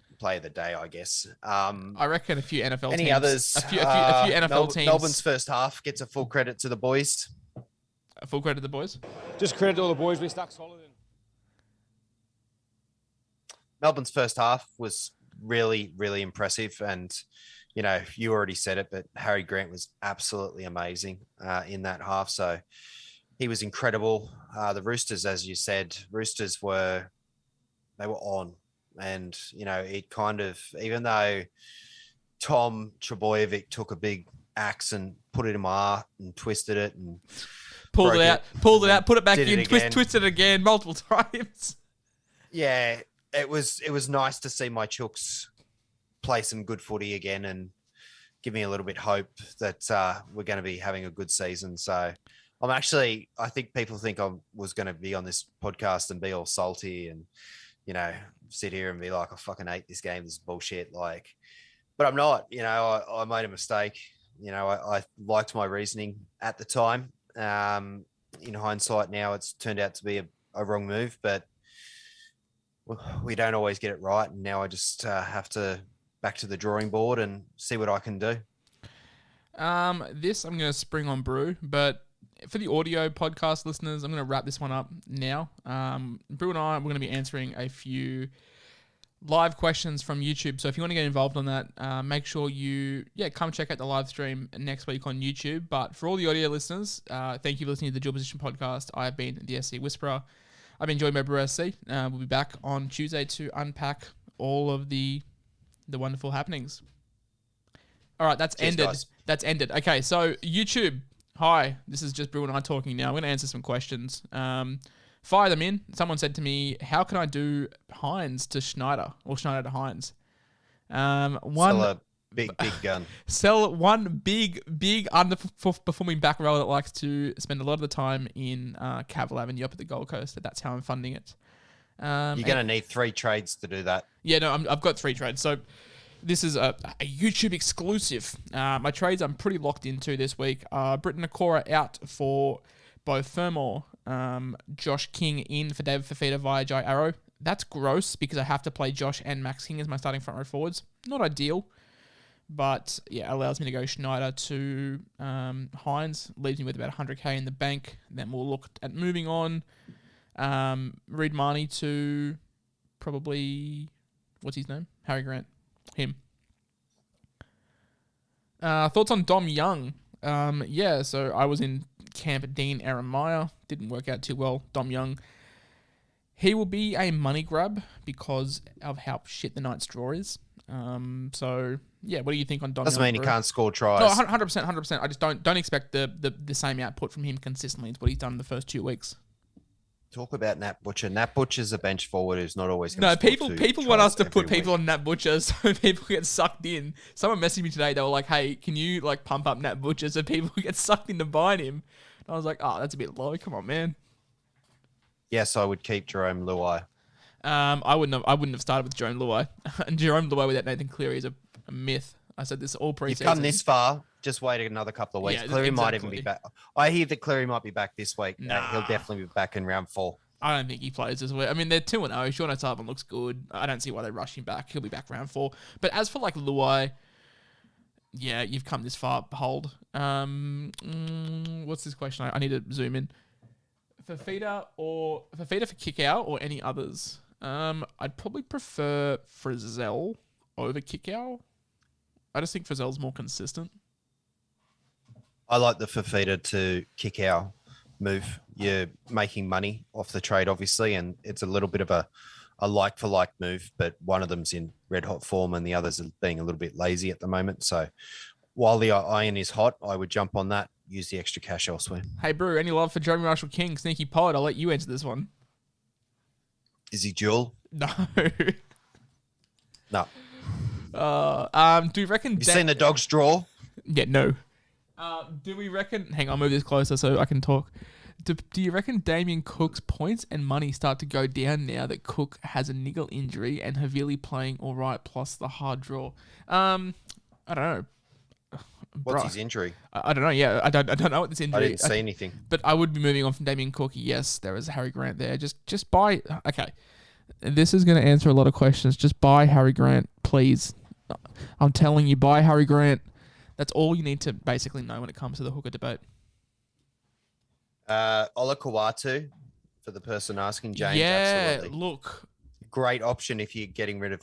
day, I guess. I reckon a few NFL Any teams. others? A few NFL teams. Melbourne's first half gets a full credit to the boys. A full credit to the boys. Just credit to all the boys. We stuck solid in. Melbourne's first half was really, really impressive. And, you already said it, but Harry Grant was absolutely amazing in that half. So he was incredible. The Roosters, as you said, they were on. And, it kind of, even though Tom Trebojevic took a big axe and put it in my art and twisted it and pulled it out, put it back in, twisted it again multiple times. Yeah, it was nice to see my Chooks play some good footy again and give me a little bit hope that we're going to be having a good season. So I think people think I was going to be on this podcast and be all salty and, sit here and be like, I fucking hate this game. This is bullshit. But I'm not, I made a mistake. I liked my reasoning at the time. In hindsight now, it's turned out to be a wrong move, but we don't always get it right. And now I just have to back to the drawing board and see what I can do. This I'm going to spring on Brew, but for the audio podcast listeners, I'm going to wrap this one up now. Brew and I, we're going to be answering a few live questions from YouTube. So if you want to get involved on that, make sure you come check out the live stream next week on YouTube. But for all the audio listeners, thank you for listening to the Dual Position Podcast. I've been the SC Whisperer. I've been joined by Brew SC. We'll be back on Tuesday to unpack all of the wonderful happenings. All right, that's ended. Guys. That's ended. Okay, so YouTube. Hi, this is just Brew and I talking now. I'm going to answer some questions. Fire them in. Someone said to me, how can I do Hines to Schneider or Schneider to Hines? Sell a big gun. Sell one big underperforming back row that likes to spend a lot of the time in Cavill Avenue up at the Gold Coast. That's how I'm funding it. You're going to need 3 trades to do that. Yeah, no, I've got 3 trades. So this is a YouTube exclusive. My trades I'm pretty locked into this week. Britton Nakora out for both Fermor, Josh King in for David Fafita via Jai Arrow. That's gross because I have to play Josh and Max King as my starting front row forwards. Not ideal, but yeah, allows me to go Schneider to Hines, leaves me with about 100k in the bank. Then we'll look at moving on. Reed Marnie to probably, what's his name? Harry Grant. Him. Thoughts on Dom Young? So I was in camp at Dean Eremaya. Didn't work out too well. Dom Young. He will be a money grab because of how shit the Knights draw is. What do you think on Dom Young? Doesn't mean he can't score tries. No, 100%. I just don't expect the same output from him consistently as what he's done in the first 2 weeks. Talk about Nat Butcher. Nat Butcher's a bench forward who's not always going to score people want us to put people on Nat Butcher so people get sucked in. Someone messaged me today. They were like, "Hey, can you pump up Nat Butcher so people get sucked into buying him?" And I was like, "Oh, that's a bit low. Come on, man." Yes, I would keep Jerome Luai. I wouldn't have started with Jerome Luai. And Jerome Luai without Nathan Cleary is a myth. I said this all pre-season. You've come this far. Just wait another couple of weeks. Yeah, Cleary exactly. might even be back. I hear that Cleary might be back this week. Nah. He'll definitely be back in round 4. I don't think he plays this week. I mean, they're 2-0. Sean O'Sullivan looks good. I don't see why they rush him back. He'll be back round 4. But as for Luai, yeah, you've come this far. Hold. What's this question? I need to zoom in. Fafita for kick out or any others? I'd probably prefer Frizzell over kick out. I just think Frizzell's more consistent. I like the Fafita to kick out move. You're making money off the trade, obviously, and it's a little bit of a like-for-like move, but one of them's in red-hot form and the other's being a little bit lazy at the moment. So while the iron is hot, I would jump on that use the extra cash elsewhere. Hey, Brew, any love for Jeremy Marshall King, sneaky pod? I'll let you answer this one. Is he dual? No. No. Do you reckon... You seen the Dogs draw? Yeah, no. Do we reckon... Hang on, I'll move this closer so I can talk. Do you reckon Damien Cook's points and money start to go down now that Cook has a niggle injury and Havili playing all right plus the hard draw? I don't know. What's his injury? I don't know. Yeah, I don't know what this injury. I didn't see anything. But I would be moving on from Damien Cook. Yes, there is Harry Grant there. Just buy. Okay, this is going to answer a lot of questions. Just buy Harry Grant, please. I'm telling you, buy Harry Grant. That's all you need to basically know when it comes to the hooker debate. Ola Kawatu, for the person asking, James. Yeah, absolutely. look, Great option if you're getting rid of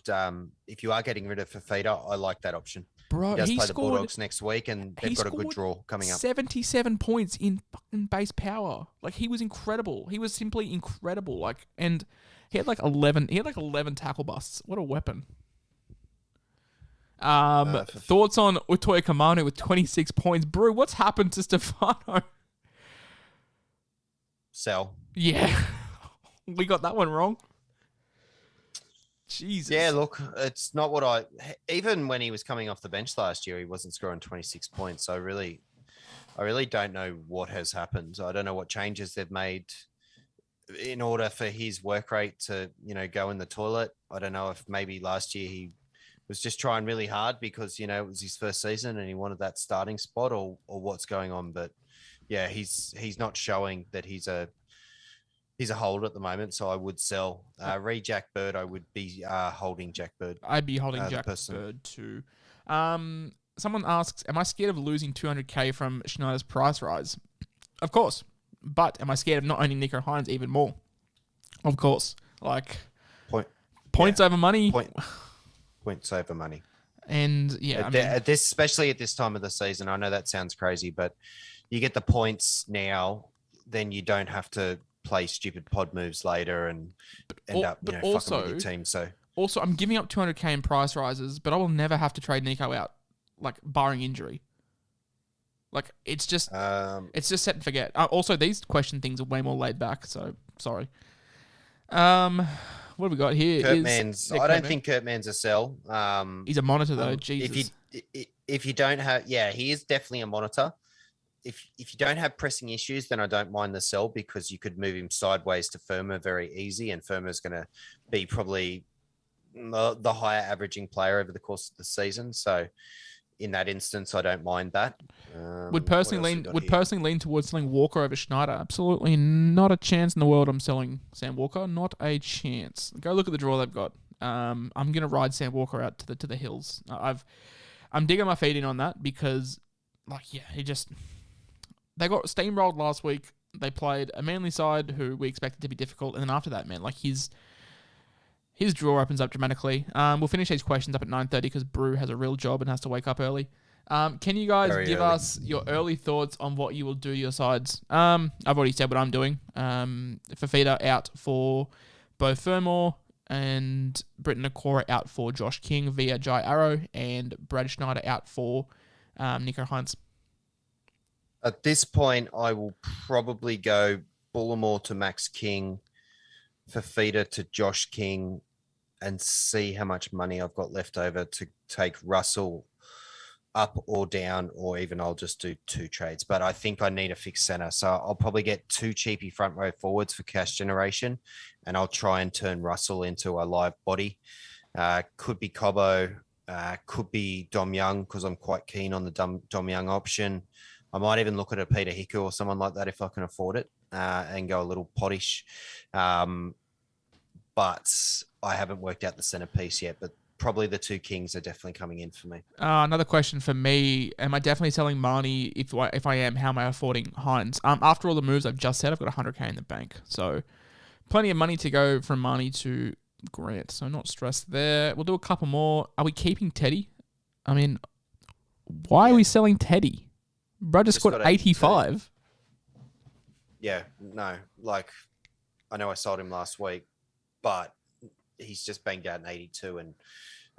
if you are getting rid of Fafita. I like that option. bro. He does He play the scored Bulldogs next week, and they've got a good draw coming up. 77 points in fucking base power. Like, he was incredible. He was simply incredible. Like, and he had like 11. He had like 11 tackle busts. What a weapon. Thoughts on Utoya Kamanu with 26 points, Brew? What's happened to Stefano? Sell. Yeah, we got that one wrong. Jesus. Yeah, look, it's not what even when he was coming off the bench last year, he wasn't scoring 26 points. So I really don't know what has happened. I don't know what changes they've made in order for his work rate to, go in the toilet. I don't know if maybe last year he was just trying really hard because, it was his first season and he wanted that starting spot or what's going on. But yeah, he's not showing that he's a hold at the moment, so I would sell. Jack Bird, I would be holding Jack Bird. I'd be holding Jack Bird too. Someone asks, am I scared of losing 200k from Schneider's price rise? Of course. But am I scared of not owning Nico Hines even more? Of course. Like, points over money. Points over money. And yeah, especially at this time of the season, I know that sounds crazy, but you get the points now, then you don't have to play stupid pod moves later and end up fucking with your team. So also, I'm giving up 200k in price rises, but I will never have to trade Nico out, like, barring injury. Like, it's just set and forget. Also, these question things are way more laid back. So sorry. What have we got here? I don't think Kurt Mann's a sell. He's a monitor though. Jesus. If you don't have, he is definitely a monitor. If you don't have pressing issues, then I don't mind the sell because you could move him sideways to Firma very easy, and Firma's going to be probably the higher averaging player over the course of the season. So in that instance, I don't mind that. Would personally lean towards selling Walker over Schneider. Absolutely not a chance in the world I'm selling Sam Walker. Not a chance. Go look at the draw they've got. I'm going to ride Sam Walker out to the hills. I'm digging my feet in on that because, they got steamrolled last week. They played a Manly side who we expected to be difficult, and then after that, man, his draw opens up dramatically. We'll finish these questions up at 9:30 because Brew has a real job and has to wake up early. Can you guys give us your early thoughts on what you will do your sides? I've already said what I'm doing. Fafita out for Beau Fermor and Britton Nakora out for Josh King via Jai Arrow, and Brad Schneider out for Nico Hines. At this point, I will probably go Bullimore to Max King, Fafita to Josh King, and see how much money I've got left over to take Russell up or down, or even I'll just do 2 trades. But I think I need a fixed center. So I'll probably get 2 cheapy front row forwards for cash generation, and I'll try and turn Russell into a live body. Could be Cobbo, could be Dom Young, because I'm quite keen on the Dom Young option. I might even look at a Peter Hicker or someone like that if I can afford it, and go a little pottish. But I haven't worked out the centerpiece yet, but probably the 2 Kings are definitely coming in for me. Another question for me. Am I definitely selling Marnie? If I am, how am I affording Hines? After all the moves I've just said, I've got 100k in the bank. So plenty of money to go from Marnie to Grant. So not stressed there. We'll do a couple more. Are we keeping Teddy? I mean, why are we selling Teddy? Bro just got 85. Yeah, no. I know I sold him last week, but he's just banged out an 82 and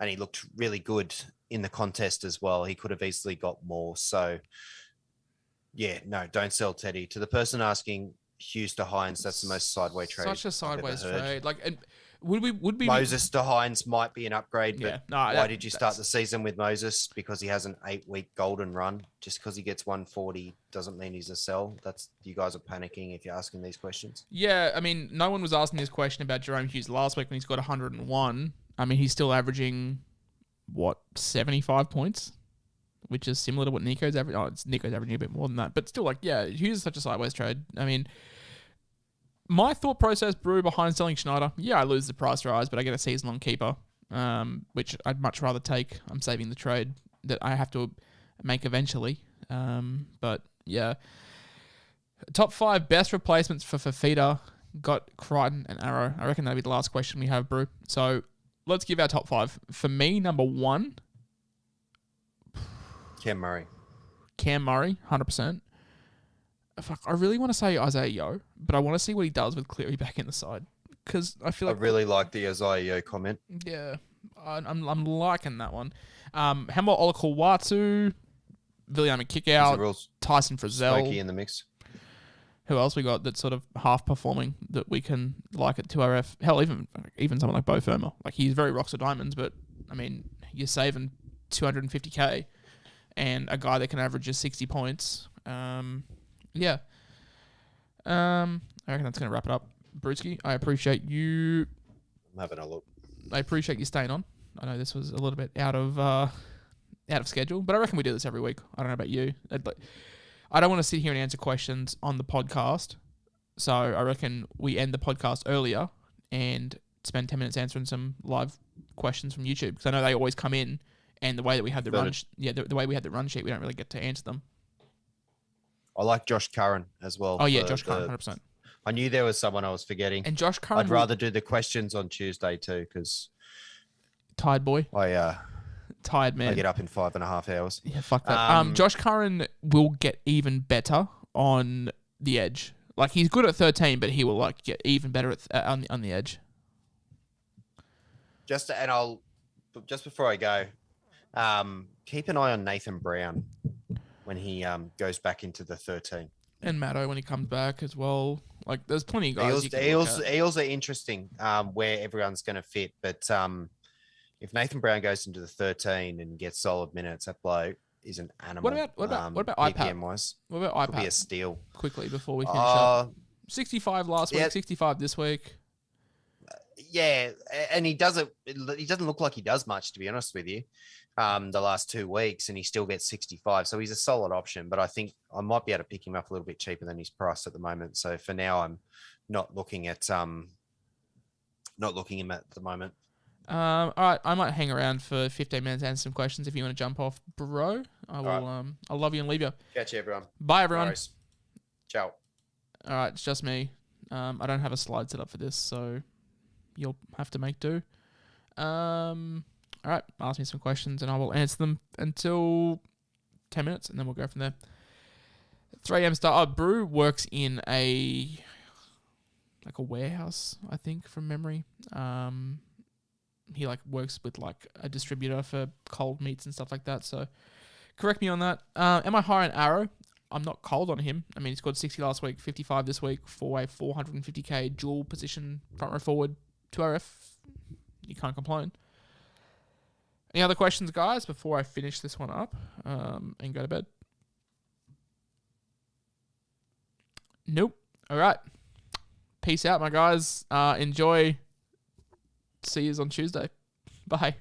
he looked really good in the contest as well. He could have easily got more. So Yeah, no, don't sell Teddy. To the person asking Hughes to Hines, that's the most sideways trade. Such a sideways I've ever heard. trade. Like, and would we Moses to Hines might be an upgrade, but Yeah, no, why did you start the season with Moses? Because he has an 8-week golden run. Just because he gets 140 doesn't mean he's a sell. That's you guys are panicking if you're asking these questions. Yeah, I mean, no one was asking this question about Jerome Hughes last week when he's got 101. I mean, he's still averaging, 75 points? Which is similar to what Nico's averaging. Oh, Nico's averaging a bit more than that. But still, Hughes is such a sideways trade. I mean, my thought process, Brew, behind selling Schneider, I lose the price rise, but I get a season-long keeper, which I'd much rather take. I'm saving the trade that I have to make eventually. But, yeah. Top 5 best replacements for Fafita got Crichton and Arrow. I reckon that'll be the last question we have, Brew. So, let's give our top 5. For me, number 1... Cam Murray, 100%. Fuck, I really want to say Isaiah Yeo, but I want to see what he does with Cleary back in the side. Because I feel like... I really like the Isaiah Yeo comment. Yeah, I'm liking that one. How about Olakau Watu, Viliame Kickout, Tyson Frizzell. Smokey in the mix. Who else we got that's sort of half performing that we can like at 2RF? Hell, even someone like Bo Firma. Like, he's very rocks or diamonds, but, I mean, you're saving 250k and a guy that can average just 60 points. I reckon that's going to wrap it up. Brewski, I appreciate you. I'm having a look. I appreciate you staying on. I know this was a little bit out of schedule, but I reckon we do this every week. I don't know about you. I don't want to sit here and answer questions on the podcast, so I reckon we end the podcast earlier and spend 10 minutes answering some live questions from YouTube, because I know they always come in, and the way that we have the run, the way we have the run sheet, we don't really get to answer them. I like Josh Curran as well. Oh yeah, Josh Curran, 100%. I knew there was someone I was forgetting. And Josh Curran, I'd rather do the questions on Tuesday too, because tired boy. Tired man. I get up in 5.5 hours. Yeah, fuck that. Josh Curran will get even better on the edge. Like, he's good at 13, but he will get even better on the edge. Just before I go, keep an eye on Nathan Brown when he goes back into the 13. And Matto when he comes back as well. Like, there's plenty of guys. Eels are interesting where everyone's going to fit, but if Nathan Brown goes into the 13 and gets solid minutes, that bloke is an animal. What about IPAP? PPM-wise? What about IPAP? Could be a steal. Quickly before we finish up. 65 last week, 65 this week. Yeah, and he doesn't look like he does much, to be honest with you, the last 2 weeks, and he still gets 65. So he's a solid option, but I think I might be able to pick him up a little bit cheaper than he's priced at the moment. So for now, I'm not looking at him at the moment. All right, I might hang around for 15 minutes and answer some questions if you want to jump off, bro. I will. Right. I'll love you and leave you. Catch you, everyone. Bye, everyone. Nice. Ciao. All right, it's just me. I don't have a slide set up for this, so you'll have to make do. All right, ask me some questions and I will answer them until 10 minutes, and then we'll go from there. 3am start. Oh, Brew works in a warehouse, I think, from memory. He works with a distributor for cold meats and stuff like that. So correct me on that. Am I high on Arrow? I'm not cold on him. I mean, he scored 60 last week, 55 this week for a 450k dual position front row forward 2RF. You can't complain. Any other questions, guys, before I finish this one up and go to bed? Nope. All right. Peace out, my guys. Enjoy. See you on Tuesday. Bye.